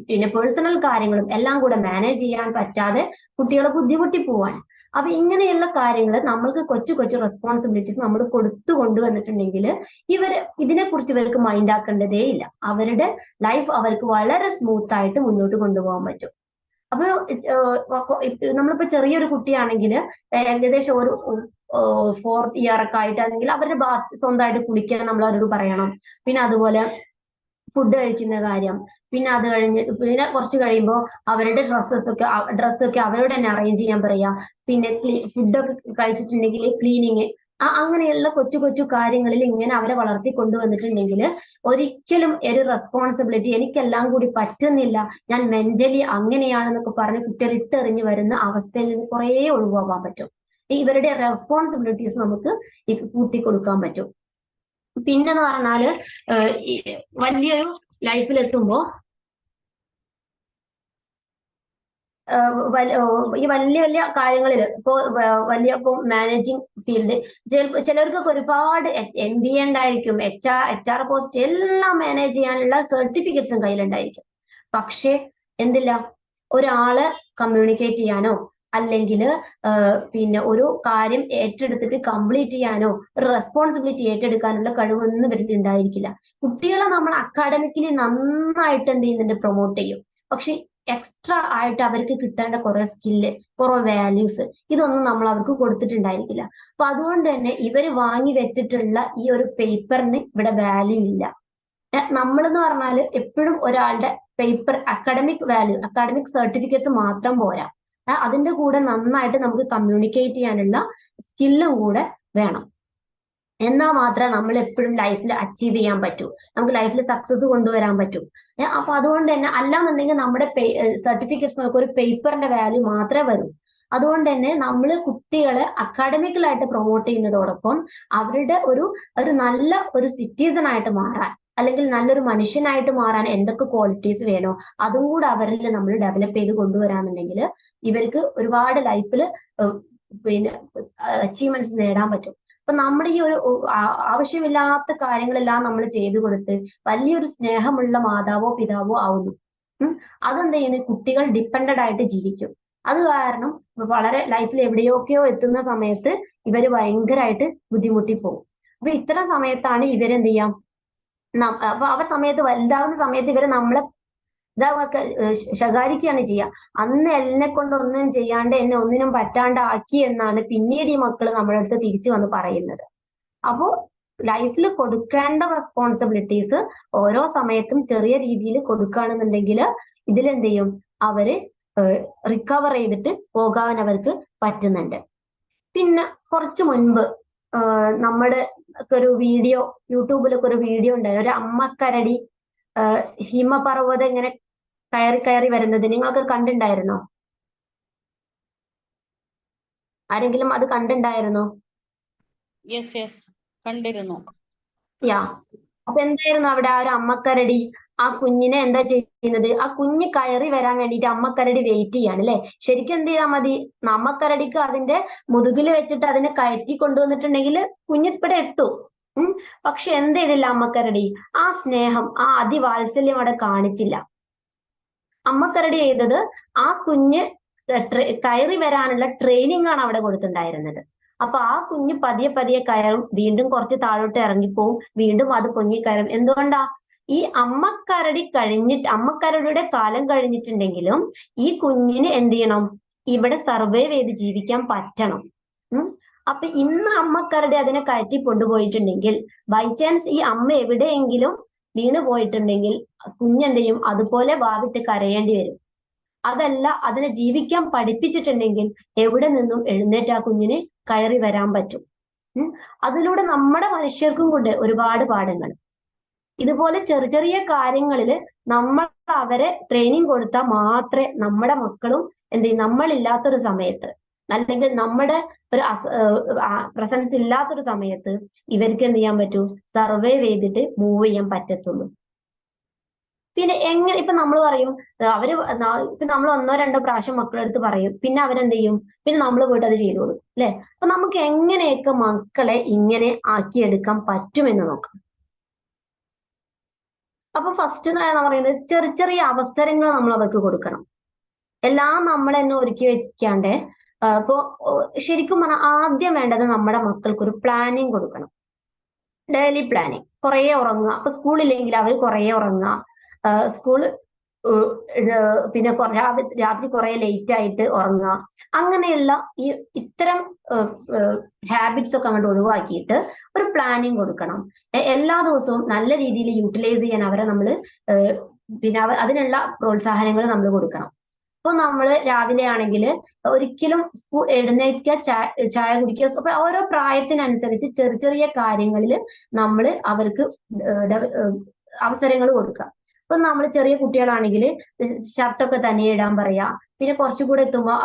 പിന്നെ പേഴ്സണൽ കാര്യങ്ങളും എല്ലാം കൂടെ മാനേജ് ചെയ്യാൻ പറ്റാതെ കുട്ടികളെ ബുദ്ധിമുട്ടി പോവാൻ. അപ്പൊ ഇങ്ങനെയുള്ള കാര്യങ്ങൾ നമ്മൾക്ക് കൊച്ചു കൊച്ചു റെസ്പോൺസിബിലിറ്റീസ് നമ്മൾ കൊടുത്തു കൊണ്ടുവന്നിട്ടുണ്ടെങ്കിൽ ഇതിനെക്കുറിച്ച് ഇവർക്ക് മൈൻഡ് ആക്കേണ്ടതേ ഇല്ല. അവരുടെ ലൈഫ് അവർക്ക് വളരെ സ്മൂത്ത് ആയിട്ട് മുന്നോട്ട് കൊണ്ടുപോകാൻ പറ്റും. അപ്പൊ നമ്മളിപ്പോ ചെറിയൊരു കുട്ടിയാണെങ്കിൽ ഏകദേശം ഒരു 4th ഇയർ ഒക്കെ ആയിട്ടാണെങ്കിൽ അവരുടെ സ്വന്തമായിട്ട് കുളിക്കാൻ നമ്മൾ അവരോട് പറയണം. പിന്നെ അതുപോലെ ഫുഡ് കഴിക്കുന്ന കാര്യം, പിന്നെ അത് പിന്നെ കുറച്ച് കഴിയുമ്പോൾ അവരുടെ ഡ്രസ്സൊക്കെ അവരോട് തന്നെ അറേഞ്ച് ചെയ്യാൻ പറയാം. പിന്നെ ഫുഡൊക്കെ കഴിച്ചിട്ടുണ്ടെങ്കിൽ ക്ലീനിങ്, അങ്ങനെയുള്ള കൊച്ചു കൊച്ചു കാര്യങ്ങളിൽ ഇങ്ങനെ അവരെ വളർത്തി കൊണ്ടുവന്നിട്ടുണ്ടെങ്കിൽ ഒരിക്കലും ഒരു റെസ്പോൺസിബിലിറ്റി എനിക്കെല്ലാം കൂടി പറ്റുന്നില്ല, ഞാൻ മെന്റലി അങ്ങനെയാണെന്നൊക്കെ പറഞ്ഞ് കുട്ടികൾ ഇട്ടെറിഞ്ഞ് വരുന്ന അവസ്ഥയിൽ നിന്ന് കുറേ ഒഴിവാക്കാൻ പറ്റും. ഇവരുടെ റെസ്പോൺസിബിലിറ്റീസ് നമുക്ക് കൂട്ടിക്കൊടുക്കാൻ പറ്റും. പിന്നെന്ന് പറഞ്ഞാല് വലിയൊരു ലൈഫിലെത്തുമ്പോ ഈ വലിയ വലിയ കാര്യങ്ങളിൽ ഇപ്പോ ഇപ്പോ മാനേജിങ് ഫീൽഡ്, ചിലർക്കൊക്കെ ഒരുപാട് MBA ഉണ്ടായിരിക്കും, HR പോസ്റ്റ് എല്ലാം മാനേജ് ചെയ്യാനുള്ള സർട്ടിഫിക്കറ്റ്സും കയ്യിലുണ്ടായിരിക്കും. പക്ഷെ എന്തില്ല, ഒരാള് കമ്മ്യൂണിക്കേറ്റ് ചെയ്യാനോ അല്ലെങ്കിൽ പിന്നെ ഒരു കാര്യം ഏറ്റെടുത്തിട്ട് കംപ്ലീറ്റ് ചെയ്യാനോ ഒരു റെസ്പോൺസിബിലിറ്റി ഏറ്റെടുക്കാനുള്ള കഴിവൊന്നും ഇവർക്ക് ഉണ്ടായിരിക്കില്ല. കുട്ടികളെ നമ്മൾ അക്കാഡമിക്കലി നന്നായിട്ട് എന്ത് ചെയ്യുന്നുണ്ട്, പ്രൊമോട്ട് ചെയ്യും. പക്ഷെ എക്സ്ട്രാ ആയിട്ട് അവർക്ക് കിട്ടേണ്ട കുറെ സ്കില്ല്, കുറെ വാല്യൂസ്, ഇതൊന്നും നമ്മൾ അവർക്ക് കൊടുത്തിട്ടുണ്ടായിരിക്കില്ല. അപ്പൊ അതുകൊണ്ട് തന്നെ ഇവര് വാങ്ങി വെച്ചിട്ടുള്ള ഈ ഒരു പേപ്പറിന് ഇവിടെ വാല്യൂ ഇല്ല. നമ്മളെന്ന് പറഞ്ഞാല് എപ്പോഴും ഒരാളുടെ പേപ്പർ അക്കാഡമിക് സർട്ടിഫിക്കറ്റ്സ് മാത്രം പോരാ, അതിന്റെ കൂടെ നന്നായിട്ട് നമുക്ക് കമ്മ്യൂണിക്കേറ്റ് ചെയ്യാനുള്ള സ്കില്ലും കൂടെ വേണം. എന്നാൽ മാത്രമേ നമ്മൾ എപ്പോഴും ലൈഫിൽ അച്ചീവ് ചെയ്യാൻ പറ്റൂ, നമുക്ക് ലൈഫിൽ സക്സസ് കൊണ്ടുവരാൻ പറ്റൂ. അപ്പൊ അതുകൊണ്ട് തന്നെ അല്ലാന്നുണ്ടെങ്കിൽ നമ്മുടെ സർട്ടിഫിക്കറ്റ്സ് നമുക്ക് ഒരു പേപ്പറിന്റെ വാല്യൂ മാത്രമേ വരൂ. അതുകൊണ്ട് തന്നെ നമ്മൾ കുട്ടികളെ അക്കാഡമിക്കലായിട്ട് പ്രൊമോട്ട് ചെയ്യുന്നതോടൊപ്പം അവരുടെ ഒരു നല്ല ഒരു സിറ്റിസൺ ആയിട്ട് മാറാൻ അല്ലെങ്കിൽ നല്ലൊരു മനുഷ്യനായിട്ട് മാറാൻ എന്തൊക്കെ ക്വാളിറ്റീസ് വേണോ അതും കൂടെ അവരിൽ നമ്മൾ ഡെവലപ്പ് ചെയ്ത് കൊണ്ടുവരാന്നുണ്ടെങ്കിൽ ഇവർക്ക് ഒരുപാട് ലൈഫിൽ പിന്നെ അച്ചീവ്മെന്റ്സ് നേടാൻ പറ്റും. അപ്പൊ നമ്മുടെ ഈ ഒരു ആവശ്യമില്ലാത്ത കാര്യങ്ങളെല്ലാം നമ്മൾ ചെയ്തു കൊടുത്ത് വലിയൊരു സ്നേഹമുള്ള മാതാവോ പിതാവോ ആവുന്നു. അതെന്ത് ചെയ്യുന്നു, കുട്ടികൾ ഡിപ്പെൻഡഡ് ആയിട്ട് ജീവിക്കും. അത് കാരണം വളരെ ലൈഫിൽ എവിടെയൊക്കെയോ എത്തുന്ന സമയത്ത് ഇവര് ഭയങ്കരമായിട്ട് ബുദ്ധിമുട്ടി പോകും. അപ്പൊ ഇത്തരം സമയത്താണ് ഇവരെന്ത് ചെയ്യാം, അപ്പൊ ആ സമയത്ത് വലുതാവുന്ന സമയത്ത് ഇവര് നമ്മളെ ശകാരിക്കുകയാണ് ചെയ്യുക. അന്ന് എന്നെ കൊണ്ട് ഒന്നും ചെയ്യാണ്ട് എന്നെ ഒന്നിനും പറ്റാണ്ടാക്കി എന്നാണ് പിന്നീട് ഈ മക്കള് നമ്മുടെ അടുത്ത് തിരിച്ചു വന്ന് പറയുന്നത്. അപ്പോ ലൈഫിൽ കൊടുക്കേണ്ട റെസ്പോൺസിബിലിറ്റീസ് ഓരോ സമയത്തും ചെറിയ രീതിയിൽ കൊടുക്കുകയാണെന്നുണ്ടെങ്കിൽ ഇതിലെന്ത് ചെയ്യും, അവര് റിക്കവർ ചെയ്തിട്ട് പോകാൻ അവർക്ക് പറ്റുന്നുണ്ട്. പിന്നെ കുറച്ചു മുൻപ് നമ്മുടെ ഒരു വീഡിയോ, യൂട്യൂബിലൊക്കെ ഒരു വീഡിയോ ഉണ്ടായിരുന്നു, ഒരു അമ്മക്കരടി ഹിമപർവ്വതം ഇങ്ങനെ കയറി വരുന്നത് നിങ്ങളൊക്കെ കണ്ടിട്ടുണ്ടായിരുന്നോ? ആരെങ്കിലും അത് കണ്ടിട്ടുണ്ടായിരുന്നോ? യെസ് കണ്ടിരുന്നു. യാ, അപ്പൊ എന്തായിരുന്നു അവിടെ ആ ഒരു അമ്മക്കരടി ആ കുഞ്ഞിനെ എന്താ ചെയ്യുന്നത്, ആ കുഞ്ഞ് കയറി വരാൻ വേണ്ടിയിട്ട് അമ്മക്കരടി വെയിറ്റ് ചെയ്യാണ് അല്ലെ. ശരിക്കും എന്ത് ചെയ്താൽ മതി, അമ്മക്കരടിക്ക് അതിന്റെ മുതുകിൽ വെച്ചിട്ട് അതിനെ കയറ്റി കൊണ്ടുവന്നിട്ടുണ്ടെങ്കിൽ കുഞ്ഞ് ഇവിടെ എത്തും. പക്ഷെ എന്ത് ചെയ്തില്ല അമ്മക്കരടി, ആ സ്നേഹം, ആ അതിവാത്സല്യം അവിടെ കാണിച്ചില്ല. അമ്മക്കരടി ചെയ്തത് ആ കുഞ്ഞ് കയറി വരാനുള്ള ട്രെയിനിങ് ആണ് അവിടെ കൊടുത്തിട്ടുണ്ടായിരുന്നത്. അപ്പൊ ആ കുഞ്ഞ് പതിയെ പതിയെ കയറും, വീണ്ടും കുറച്ച് താഴോട്ട് ഇറങ്ങിപ്പോവും, വീണ്ടും അത് പൊങ്ങിക്കയറും. എന്തുകൊണ്ടാ, ഈ അമ്മക്കരടിയുടെ കാലം കഴിഞ്ഞിട്ടുണ്ടെങ്കിലും ഈ കുഞ്ഞിന് എന്ത് ചെയ്യണം, ഇവിടെ സർവൈവ് ചെയ്ത് ജീവിക്കാൻ പറ്റണം. അപ്പൊ ഇന്ന് അമ്മക്കരടി അതിനെ കയറ്റി കൊണ്ടുപോയിട്ടുണ്ടെങ്കിൽ ബൈ ചാൻസ് ഈ അമ്മ എവിടെയെങ്കിലും വീണ് പോയിട്ടുണ്ടെങ്കിൽ കുഞ്ഞെന്ത് ചെയ്യും, അതുപോലെ വാവിട്ട് കരയേണ്ടി വരും. അതല്ല, അതിനെ ജീവിക്കാൻ പഠിപ്പിച്ചിട്ടുണ്ടെങ്കിൽ എവിടെ നിന്നും എഴുന്നേറ്റ് ആ കുഞ്ഞിന് കയറി വരാൻ പറ്റും. അതിലൂടെ നമ്മുടെ മനുഷ്യർക്കും കൊണ്ട് ഒരുപാട് പാഠങ്ങൾ. ഇതുപോലെ ചെറിയ ചെറിയ കാര്യങ്ങളിൽ നമ്മൾ അവരെ ട്രെയിനിങ് കൊടുത്താൽ മാത്രമേ നമ്മുടെ മക്കളും എന്ത് ചെയ്യും, നമ്മളില്ലാത്തൊരു സമയത്ത് അല്ലെങ്കിൽ നമ്മുടെ ഒരു പ്രസൻസ് ഇല്ലാത്തൊരു സമയത്ത് ഇവർക്ക് എന്ത് ചെയ്യാൻ പറ്റൂ, സർവൈവ് ചെയ്തിട്ട് മൂവ് ചെയ്യാൻ പറ്റത്തുള്ളൂ. പിന്നെ എങ്ങനെ ഇപ്പൊ നമ്മൾ പറയും, അവര് ഇപ്പൊ നമ്മൾ 1-2 പ്രാവശ്യം മക്കളെടുത്ത് പറയും, പിന്നെ അവരെന്ത് ചെയ്യും, പിന്നെ നമ്മൾ പോയിട്ട് അത് ചെയ്തോളും അല്ലെ. അപ്പൊ നമുക്ക് എങ്ങനെയൊക്കെ മക്കളെ ഇങ്ങനെ ആക്കിയെടുക്കാൻ പറ്റുമെന്ന് നോക്കാം. അപ്പൊ ഫസ്റ്റ് എന്ന് പറയുന്നത് ചെറിയ ചെറിയ അവസരങ്ങൾ നമ്മൾ അവർക്ക് കൊടുക്കണം. എല്ലാം നമ്മൾ തന്നെ ഒരുക്കി വെക്കാണ്ട് ഇപ്പൊ ശരിക്കും പറഞ്ഞാൽ ആദ്യം വേണ്ടത് നമ്മുടെ മക്കൾക്ക് ഒരു പ്ലാനിങ് കൊടുക്കണം. Daily planning. കുറേ ഉറങ്ങുക, അപ്പൊ സ്കൂളില്ലെങ്കിൽ അവർ കുറേ ഉറങ്ങുക, സ്കൂള് പിന്നെ രാത്രി കുറെ ലേറ്റ് ആയിട്ട് ഉറങ്ങുക, അങ്ങനെയുള്ള ഇത്തരം ഹാബിറ്റ്സ് ഒക്കെ അങ്ങോട്ട് ഒഴിവാക്കിയിട്ട് ഒരു പ്ലാനിങ് കൊടുക്കണം. എല്ലാ ദിവസവും നല്ല രീതിയിൽ യൂട്ടിലൈസ് ചെയ്യാൻ അവരെ നമ്മൾ പിന്നെ അതിനുള്ള പ്രോത്സാഹനങ്ങൾ നമ്മൾ കൊടുക്കണം. ഇപ്പൊ നമ്മൾ രാവിലെ ആണെങ്കിൽ ഒരിക്കലും എഴുന്നേൽക്കുക, ചായ കുടിക്കുക, അപ്പൊ ഓരോ പ്രായത്തിനനുസരിച്ച് ചെറിയ ചെറിയ കാര്യങ്ങളിൽ നമ്മൾ അവർക്ക് അവസരങ്ങൾ കൊടുക്കുക. ഇപ്പൊ നമ്മൾ ചെറിയ കുട്ടികളാണെങ്കിൽ ഷർട്ടൊക്കെ തനിയെ ഇടാൻ പറയാ, പിന്നെ കുറച്ചുകൂടെ എത്തുമ്പോൾ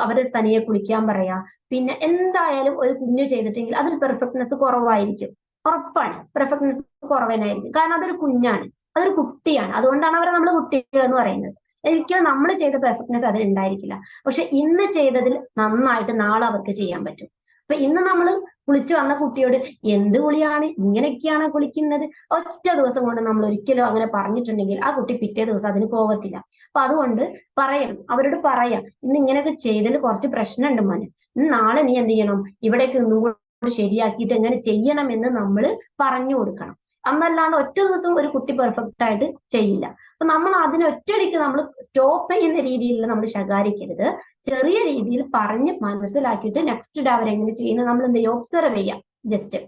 അവരെ തനിയെ കുളിക്കാൻ പറയാ. പിന്നെ എന്തായാലും ഒരു കുഞ്ഞു ചെയ്തിട്ടെങ്കിൽ അതിൽ പെർഫെക്റ്റ്നെസ് കുറവായിരിക്കും, ഉറപ്പാണ് പെർഫെക്റ്റ്നെസ് കുറവനായിരിക്കും. കാരണം അതൊരു കുഞ്ഞാണ്, അതൊരു കുട്ടിയാണ്, അതുകൊണ്ടാണ് അവരെ നമ്മൾ കുട്ടികൾ എന്ന് പറയുന്നത്. ഒരിക്കലും നമ്മൾ ചെയ്ത പെർഫെക്റ്റ്നെസ് അതിൽ ഉണ്ടായിരിക്കില്ല. പക്ഷെ ഇന്ന് ചെയ്തതിൽ നന്നായിട്ട് നാളെ അവർക്ക് ചെയ്യാൻ പറ്റും. അപ്പൊ ഇന്ന് നമ്മൾ കുളിച്ചു വന്ന കുട്ടിയോട് എന്ത് കുളിയാണ്, ഇങ്ങനെയൊക്കെയാണ് കുളിക്കുന്നത്, ഒറ്റ ദിവസം കൊണ്ട് നമ്മൾ ഒരിക്കലും അങ്ങനെ പറഞ്ഞിട്ടുണ്ടെങ്കിൽ ആ കുട്ടി പിറ്റേ ദിവസം അതിന് പോകത്തില്ല. അപ്പൊ അതുകൊണ്ട് പറയണം, അവരോട് പറയാം, ഇന്ന് ഇങ്ങനെയൊക്കെ ചെയ്തതിൽ കുറച്ച് പ്രശ്നമുണ്ട് മോനെ, നാളെ നീ എന്ത് ചെയ്യണം, ഇവിടേക്ക് ഒന്നും കൂടി ശരിയാക്കിയിട്ട് എങ്ങനെ ചെയ്യണം എന്ന് നമ്മൾ പറഞ്ഞു കൊടുക്കണം. അന്നല്ലാണ്ട് ഒറ്റ ദിവസം ഒരു കുട്ടി പെർഫെക്റ്റ് ആയിട്ട് ചെയ്യില്ല. അപ്പൊ നമ്മൾ അതിനെ ഒറ്റയടിക്ക് നമ്മൾ സ്റ്റോപ്പ് ചെയ്യുന്ന രീതിയിൽ നമ്മൾ ശകാരിക്കരുത്. ചെറിയ രീതിയിൽ പറഞ്ഞ് മനസ്സിലാക്കിയിട്ട് നെക്സ്റ്റ് ഡേ അവരെങ്ങനെ ചെയ്യുന്നത് നമ്മൾ എന്ത് ചെയ്യും, ഒബ്സർവ് ചെയ്യാം ജസ്റ്റ്.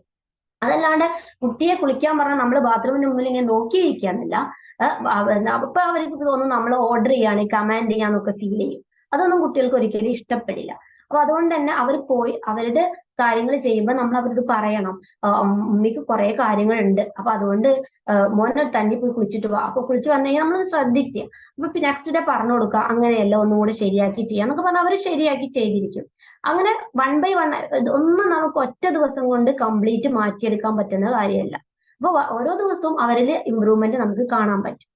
അതല്ലാണ്ട് കുട്ടിയെ കുളിക്കാൻ പറഞ്ഞാൽ നമ്മൾ ബാത്റൂമിന് മുന്നിൽ ഇങ്ങനെ നോക്കിയിരിക്കാന്നല്ല. അപ്പൊ അവർക്ക് തോന്നും നമ്മൾ ഓർഡർ ചെയ്യാണ്, കമാൻഡ് ചെയ്യാന്നൊക്കെ ഫീൽ ചെയ്യും. അതൊന്നും കുട്ടികൾക്ക് ഒരിക്കലും ഇഷ്ടപ്പെടില്ല. അപ്പൊ അതുകൊണ്ട് തന്നെ അവർ പോയി അവരുടെ കാര്യങ്ങൾ ചെയ്യുമ്പോൾ നമ്മൾ അവരോട് പറയണം, ഉമ്മിക്ക് കുറെ കാര്യങ്ങളുണ്ട്, അപ്പൊ അതുകൊണ്ട് മോനെ തന്നെ പോയി കുളിച്ചിട്ട് വാ. അപ്പൊ കുളിച്ച് വന്നു കഴിഞ്ഞാൽ നമ്മൾ ശ്രദ്ധിക്കുക. അപ്പൊ നെക്സ്റ്റ് ഡേ പറഞ്ഞു കൊടുക്കുക, അങ്ങനെയല്ല ഒന്നും കൂടെ ശരിയാക്കി ചെയ്യാം എന്നൊക്കെ പറഞ്ഞാൽ അവർ ശരിയാക്കി ചെയ്തിരിക്കും. അങ്ങനെ 1 by 1 ഒന്നും നമുക്ക് ഒറ്റ ദിവസം കൊണ്ട് കംപ്ലീറ്റ് മാറ്റിയെടുക്കാൻ പറ്റുന്ന കാര്യമല്ല. അപ്പൊ ഓരോ ദിവസവും അവരിൽ ഇമ്പ്രൂവ്മെന്റ് നമുക്ക് കാണാൻ പറ്റും.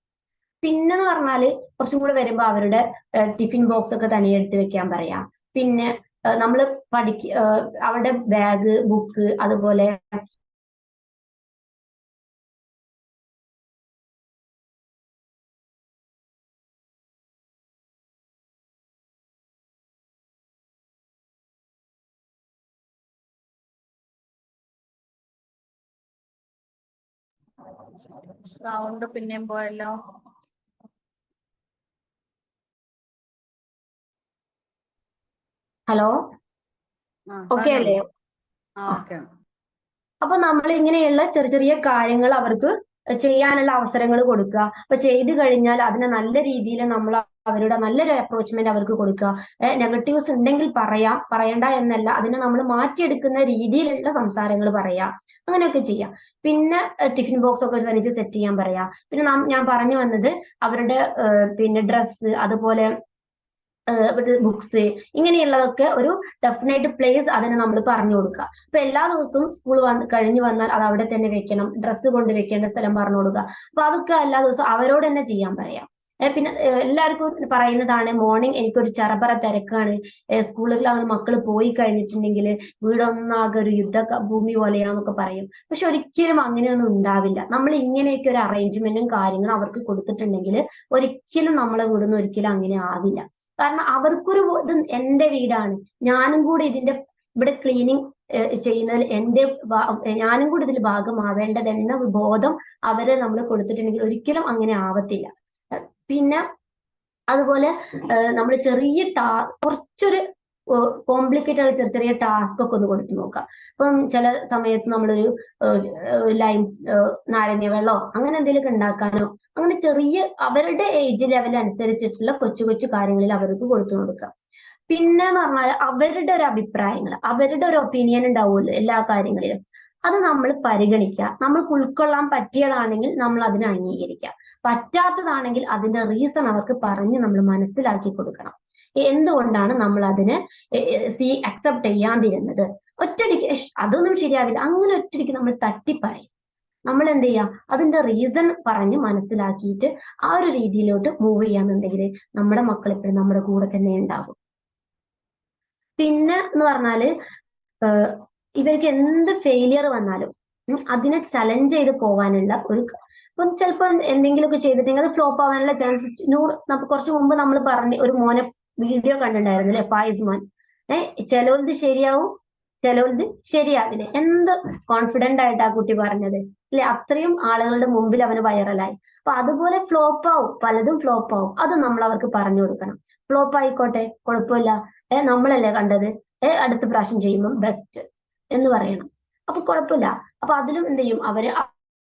പിന്നെന്ന് പറഞ്ഞാല് കുറച്ചും കൂടെ വരുമ്പോ അവരുടെ ടിഫിൻ ബോക്സ് ഒക്കെ തനിയെ എടുത്ത് വെക്കാൻ പറയാം. പിന്നെ നമ്മൾ അവരുടെ ബാഗ്, ബുക്ക്, അതുപോലെ സൗണ്ട് പിന്നെയും പോയല്ലോ. ഹലോ, ഓക്കെ അല്ലേ? അപ്പൊ നമ്മൾ ഇങ്ങനെയുള്ള ചെറിയ ചെറിയ കാര്യങ്ങൾ അവർക്ക് ചെയ്യാനുള്ള അവസരങ്ങൾ കൊടുക്കുക. അപ്പൊ ചെയ്തു കഴിഞ്ഞാൽ അതിനെ നല്ല രീതിയിൽ നമ്മൾ അവരുടെ നല്ലൊരു അപ്രോച്ച്മെന്റ് അവർക്ക് കൊടുക്കുക. നെഗറ്റീവ്സ് ഉണ്ടെങ്കിൽ പറയണ്ട എന്നല്ല, അതിനെ നമ്മൾ മാറ്റിയെടുക്കുന്ന രീതിയിലുള്ള സംസാരങ്ങൾ പറയാം, അങ്ങനെയൊക്കെ ചെയ്യാം. പിന്നെ ടിഫിൻ ബോക്സ് ഒക്കെ തനിച്ച് സെറ്റ് ചെയ്യാൻ പറയാം. പിന്നെ ഞാൻ പറഞ്ഞു വന്നത് അവരുടെ പിന്നെ ഡ്രസ്സ്, അതുപോലെ ബുക്സ് ഇങ്ങനെയുള്ളതൊക്കെ ഒരു ഡെഫിനറ്റ് പ്ലേസ് അതിന് നമ്മൾ പറഞ്ഞു കൊടുക്കുക. അപ്പൊ എല്ലാ ദിവസവും സ്കൂൾ കഴിഞ്ഞു വന്നാൽ അത് അവിടെ തന്നെ വെക്കണം, ഡ്രസ്സ് കൊണ്ട് വെക്കേണ്ട സ്ഥലം പറഞ്ഞു കൊടുക്കുക. അപ്പൊ അതൊക്കെ എല്ലാ ദിവസവും അവരോട് തന്നെ ചെയ്യാൻ പറയാം. പിന്നെ എല്ലാവർക്കും പറയുന്നതാണ് മോർണിംഗ് എനിക്കൊരു ചറപറ തിരക്കാണ്, സ്കൂളിലാണ് മക്കൾ പോയി കഴിഞ്ഞിട്ടുണ്ടെങ്കിൽ വീടൊന്നാകെ ഒരു യുദ്ധ ഭൂമി പോലെയാന്നൊക്കെ പറയും. പക്ഷെ ഒരിക്കലും അങ്ങനെയൊന്നും ഉണ്ടാവില്ല. നമ്മൾ ഇങ്ങനെയൊക്കെ ഒരു അറേഞ്ച്മെന്റും കാര്യങ്ങളും അവർക്ക് കൊടുത്തിട്ടുണ്ടെങ്കിൽ ഒരിക്കലും നമ്മളെ വീടൊന്നും ഒരിക്കലും അങ്ങനെ ആവില്ല. കാരണം അവർക്കൊരു ഇത് എന്റെ വീടാണ്, ഞാനും കൂടി ഇവിടെ ക്ലീനിങ് ചെയ്യുന്നതിൽ ഞാനും കൂടി ഇതിൽ ഭാഗമാവേണ്ടതെന്ന ബോധം അവരെ നമ്മൾ കൊടുത്തിട്ടുണ്ടെങ്കിൽ ഒരിക്കലും അങ്ങനെ ആവത്തില്ല. പിന്നെ അതുപോലെ നമ്മൾ ചെറിയ കുറച്ചൊരു കോംപ്ലിക്കേറ്റഡ് ആയ ചെറിയ ചെറിയ ടാസ്ക് ഒക്കെ ഒന്ന് കൊടുത്തു നോക്കാം. ഇപ്പം ചില സമയത്ത് നമ്മളൊരു ലൈം നാരങ്ങ വെള്ളമോ അങ്ങനെ എന്തെങ്കിലുമൊക്കെ ഉണ്ടാക്കാനോ അങ്ങനെ ചെറിയ അവരുടെ ഏജ് ലെവൽ അനുസരിച്ചിട്ടുള്ള കൊച്ചു കൊച്ചു കാര്യങ്ങളിൽ അവർക്ക് കൊടുത്തു കൊടുക്കാം. പിന്നെ എന്ന് പറഞ്ഞാൽ അവരുടെ ഒരു അഭിപ്രായങ്ങൾ, അവരുടെ ഒരു ഒപ്പീനിയൻ ഉണ്ടാവുമല്ലോ എല്ലാ കാര്യങ്ങളിലും, അത് നമ്മൾ പരിഗണിക്കുക. നമ്മൾക്ക് ഉൾക്കൊള്ളാൻ പറ്റിയതാണെങ്കിൽ നമ്മൾ അതിനെ അംഗീകരിക്കുക, പറ്റാത്തതാണെങ്കിൽ അതിന്റെ റീസൺ അവർക്ക് പറഞ്ഞ് നമ്മൾ മനസ്സിലാക്കി കൊടുക്കണം. എന്തുകൊണ്ടാണ് നമ്മൾ അതിനെ അക്സെപ്റ്റ് ചെയ്യാതിരുന്നത്. ഒറ്റടിക്ക് അതൊന്നും ശരിയാവില്ല അങ്ങനെ ഒറ്റടിക്ക് നമ്മൾ തട്ടിപ്പറയും. നമ്മൾ എന്ത് ചെയ്യാം, അതിന്റെ റീസൺ പറഞ്ഞ് മനസ്സിലാക്കിയിട്ട് ആ ഒരു രീതിയിലോട്ട് മൂവ് ചെയ്യാന്നുണ്ടെങ്കിൽ നമ്മുടെ മക്കൾ എപ്പോഴും നമ്മുടെ കൂടെ തന്നെ ഉണ്ടാകും. പിന്നെ എന്ന് പറഞ്ഞാല് ഇവർക്ക് എന്ത് ഫെയിലിയർ വന്നാലും അതിനെ ചലഞ്ച് ചെയ്ത് പോകാനുള്ള ഇപ്പം ചിലപ്പോൾ എന്തെങ്കിലുമൊക്കെ ചെയ്തിട്ടുണ്ടെങ്കിൽ അത് ഫ്ലോപ്പ് ആവാനുള്ള ചാൻസ് കുറച്ച് മുമ്പ് നമ്മൾ ഒരു മോനെ വീഡിയോ കണ്ടിട്ടുണ്ടായിരുന്നു അല്ലെ, ഫായിസ് മോൻ. ചിലവത് ശരിയാവും, ചിലവത് ശരിയാവില്ല. എന്ത് കോൺഫിഡന്റ് ആയിട്ട് ആ കുട്ടി പറഞ്ഞത് അല്ലെ, അത്രയും ആളുകളുടെ മുമ്പിൽ അവന് വൈറലായി. അപ്പൊ അതുപോലെ ഫ്ലോപ്പ് ആവും, പലതും ഫ്ലോപ്പ് ആവും. അത് നമ്മൾ അവർക്ക് പറഞ്ഞു കൊടുക്കണം. ഫ്ലോപ്പ് ആയിക്കോട്ടെ, കുഴപ്പമില്ല, നമ്മളല്ലേ കണ്ടത്, അടുത്ത പ്രാവശ്യം ചെയ്യുമ്പോൾ ബെസ്റ്റ് എന്ന് പറയണം. അപ്പൊ കുഴപ്പമില്ല. അപ്പൊ അതിലും എന്ത് ചെയ്യും അവര്,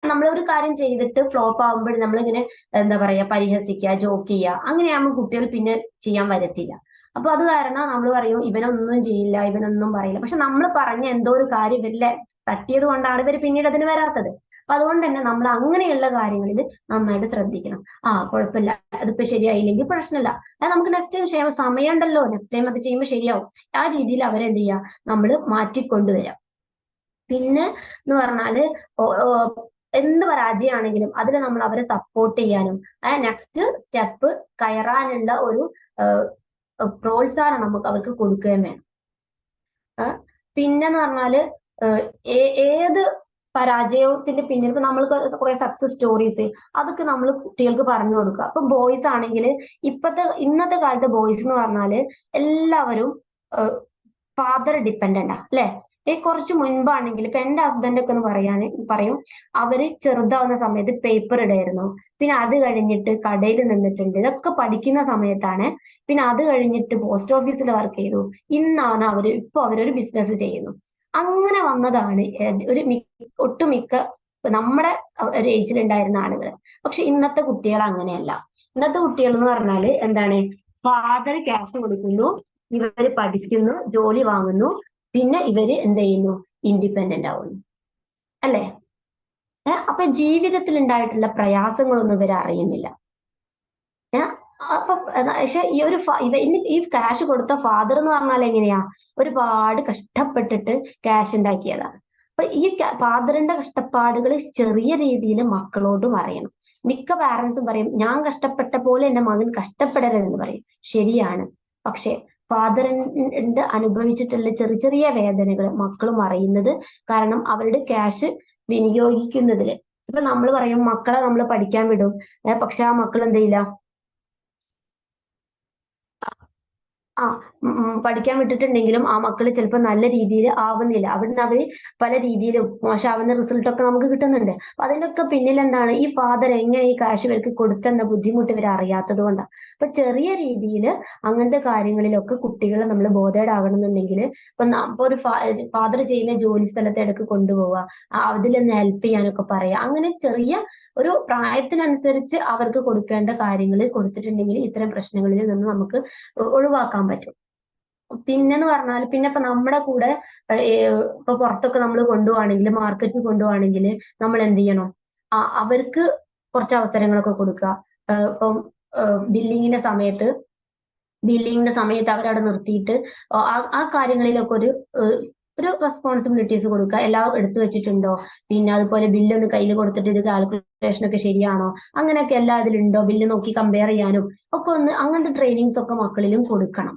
നമ്മളൊരു കാര്യം ചെയ്തിട്ട് ഫ്ലോപ്പ് ആകുമ്പോൾ നമ്മളിങ്ങനെ എന്താ പറയാ പരിഹസിക്കുക, ജോക്ക് ചെയ്യുക, അങ്ങനെയാകുമ്പോൾ കുട്ടികൾ പിന്നെ ചെയ്യാൻ വരത്തില്ല. അപ്പൊ അത് കാരണം നമ്മൾ പറയും ഇവനൊന്നും ചെയ്യില്ല, ഇവനൊന്നും പറയില്ല. പക്ഷെ നമ്മൾ പറഞ്ഞ എന്തോ ഒരു കാര്യം ഇവരിലെ തട്ടിയത് കൊണ്ടാണ് ഇവർ പിന്നീട് അതിന് വരാത്തത്. അപ്പൊ അതുകൊണ്ട് തന്നെ നമ്മൾ അങ്ങനെയുള്ള കാര്യങ്ങളിൽ നന്നായിട്ട് ശ്രദ്ധിക്കണം. കുഴപ്പമില്ല, അതിപ്പോ ശരിയായില്ലെങ്കിൽ പ്രശ്നമില്ല, നമുക്ക് നെക്സ്റ്റ് ടൈം ചെയ്യാൻ സമയമുണ്ടല്ലോ, നെക്സ്റ്റ് ടൈം അത് ചെയ്യുമ്പോൾ ശരിയാവും. ആ രീതിയിൽ അവരെന്ത് ചെയ്യുക, നമ്മൾ മാറ്റിക്കൊണ്ടുവരാം. പിന്നെ എന്ന് പറഞ്ഞാല് എന്ത് പരാജയമാണെങ്കിലും അതിൽ നമ്മൾ അവരെ സപ്പോർട്ട് ചെയ്യാനും നെക്സ്റ്റ് സ്റ്റെപ്പ് കയറാനുള്ള ഒരു പ്രോത്സാഹനം നമുക്ക് അവർക്ക് കൊടുക്കുകയും വേണം. പിന്നെന്ന് പറഞ്ഞാല് ഏത് പരാജയത്തിന്റെ പിന്നിൽ ഇപ്പൊ നമ്മൾ കുറെ സക്സസ് സ്റ്റോറീസ് അതൊക്കെ നമ്മൾ കുട്ടികൾക്ക് പറഞ്ഞു കൊടുക്കുക. അപ്പൊ ബോയ്സ് ആണെങ്കിൽ ഇന്നത്തെ കാലത്തെ ബോയ്സ് എന്ന് പറഞ്ഞാല് എല്ലാവരും ഫാദർ ഡിപ്പെൻഡന്റാ അല്ലെ. കുറച്ച് മുൻപാണെങ്കിൽ ഇപ്പൊ എന്റെ ഹസ്ബൻഡ് ഒക്കെ പറയും അവര് ചെറുതാവുന്ന സമയത്ത് പേപ്പർ ഇടായിരുന്നു, പിന്നെ അത് കഴിഞ്ഞിട്ട് കടയിൽ നിന്നിട്ടുണ്ട്, ഇതൊക്കെ പഠിക്കുന്ന സമയത്താണ്. പിന്നെ അത് കഴിഞ്ഞിട്ട് പോസ്റ്റ് ഓഫീസിൽ വർക്ക് ചെയ്തു, ഇന്നാണ് അവരൊരു ബിസിനസ് ചെയ്യുന്നു. അങ്ങനെ വന്നതാണ് ഒട്ടുമിക്ക നമ്മുടെ ഒരു ഏജിലുണ്ടായിരുന്ന ആളുകൾ. പക്ഷെ ഇന്നത്തെ കുട്ടികൾ അങ്ങനെയല്ല. ഇന്നത്തെ കുട്ടികൾ എന്ന് പറഞ്ഞാല് എന്താണ്, ഫാദർ ക്യാഷ് കൊടുക്കുന്നു, ഇവര് പഠിക്കുന്നു, ജോലി വാങ്ങുന്നു, പിന്നെ ഇവര് എന്ത് ചെയ്യുന്നു, ഇൻഡിപെൻഡന്റ് ആവുന്നു അല്ലെ. അപ്പൊ ജീവിതത്തിൽ ഉണ്ടായിട്ടുള്ള പ്രയാസങ്ങളൊന്നും ഇവർ അറിയുന്നില്ല. അപ്പൊ പക്ഷെ ഈ ക്യാഷ് കൊടുത്ത ഫാദർ എന്ന് പറഞ്ഞാൽ എങ്ങനെയാ, ഒരുപാട് കഷ്ടപ്പെട്ടിട്ട് ക്യാഷ് ഉണ്ടാക്കിയതാണ്. അപ്പൊ ഈ ഫാദറിന്റെ കഷ്ടപ്പാടുകൾ ചെറിയ രീതിയിൽ മക്കളോടും അറിയണം. മിക്ക പാരന്റ്സും പറയും ഞാൻ കഷ്ടപ്പെട്ട പോലെ എന്റെ മകൻ കഷ്ടപ്പെടരുതെന്ന് പറയും. ശരിയാണ്. പക്ഷെ ഫാദറിന്റെ അനുഭവിച്ചിട്ടുള്ള ചെറിയ ചെറിയ വേദനകൾ മക്കളും അറിയുന്നത് കാരണം അവരുടെ ക്യാഷ് വിനിയോഗിക്കുന്നതില്. ഇപ്പൊ നമ്മൾ പറയും മക്കളെ നമ്മൾ പഠിക്കാൻ വിടും, പക്ഷെ ആ മക്കൾ എന്ത് ചെയ്യില്ല, പഠിക്കാൻ വിട്ടിട്ടുണ്ടെങ്കിലും ആ മക്കൾ ചിലപ്പോൾ നല്ല രീതിയിൽ ആവുന്നില്ല. അവിടുന്ന് അവര് പല രീതിയിലും മോശമാവുന്ന റിസൾട്ട് ഒക്കെ നമുക്ക് കിട്ടുന്നുണ്ട്. അപ്പൊ അതിനൊക്കെ പിന്നിൽ എന്താണ്, ഈ ഫാദർ എങ്ങനെ ഈ കാശ് ഇവർക്ക് കൊടുത്തെന്ന ബുദ്ധിമുട്ട് ഇവർ അറിയാത്തത് കൊണ്ടാണ്. അപ്പൊ ചെറിയ രീതിയിൽ അങ്ങനത്തെ കാര്യങ്ങളിലൊക്കെ കുട്ടികളെ നമ്മൾ ബോധേഡാകണമെന്നുണ്ടെങ്കിൽ ഇപ്പൊ ഒരു ഫാദർ ചെയ്യുന്ന ജോലി സ്ഥലത്തെ ഇടയ്ക്ക് കൊണ്ടുപോവുക, അതിലൊന്ന് ഹെൽപ്പ് ചെയ്യാനൊക്കെ പറയാം. അങ്ങനെ ചെറിയ ഒരു പ്രായത്തിനനുസരിച്ച് അവർക്ക് കൊടുക്കേണ്ട കാര്യങ്ങൾ കൊടുത്തിട്ടുണ്ടെങ്കിൽ ഇത്തരം പ്രശ്നങ്ങളിൽ നിന്ന് നമുക്ക് ഒഴിവാക്കാൻ പറ്റും. പിന്നെന്ന് പറഞ്ഞാൽ പിന്നെ ഇപ്പൊ നമ്മുടെ കൂടെ ഇപ്പൊ പുറത്തൊക്കെ നമ്മൾ കൊണ്ടുപോവാണെങ്കിൽ, മാർക്കറ്റിൽ കൊണ്ടുപോവാണെങ്കിൽ നമ്മൾ എന്ത് ചെയ്യണം, അവർക്ക് കുറച്ച് അവസരങ്ങളൊക്കെ കൊടുക്കുക. ഇപ്പം ബില്ലിങ്ങിന്റെ സമയത്ത് ബില്ലിങ്ങിന്റെ സമയത്ത് അവരവിടെ നിർത്തിയിട്ട് ആ കാര്യങ്ങളിലൊക്കെ ഒരു റെസ്പോൺസിബിലിറ്റീസ് കൊടുക്കുക. എല്ലാം എടുത്തു വെച്ചിട്ടുണ്ടോ, പിന്നെ അതുപോലെ ബില്ലൊന്ന് കയ്യിൽ കൊടുത്തിട്ട് ഇത് കാൽക്കുലേഷൻ ഒക്കെ ശരിയാണോ, അങ്ങനെയൊക്കെ എല്ലാം അതിലുണ്ടോ, ബില്ല് നോക്കി കമ്പയർ ചെയ്യാനും ഒക്കെ അങ്ങനത്തെ ട്രെയിനിങ്സ് ഒക്കെ മക്കളിലും കൊടുക്കണം.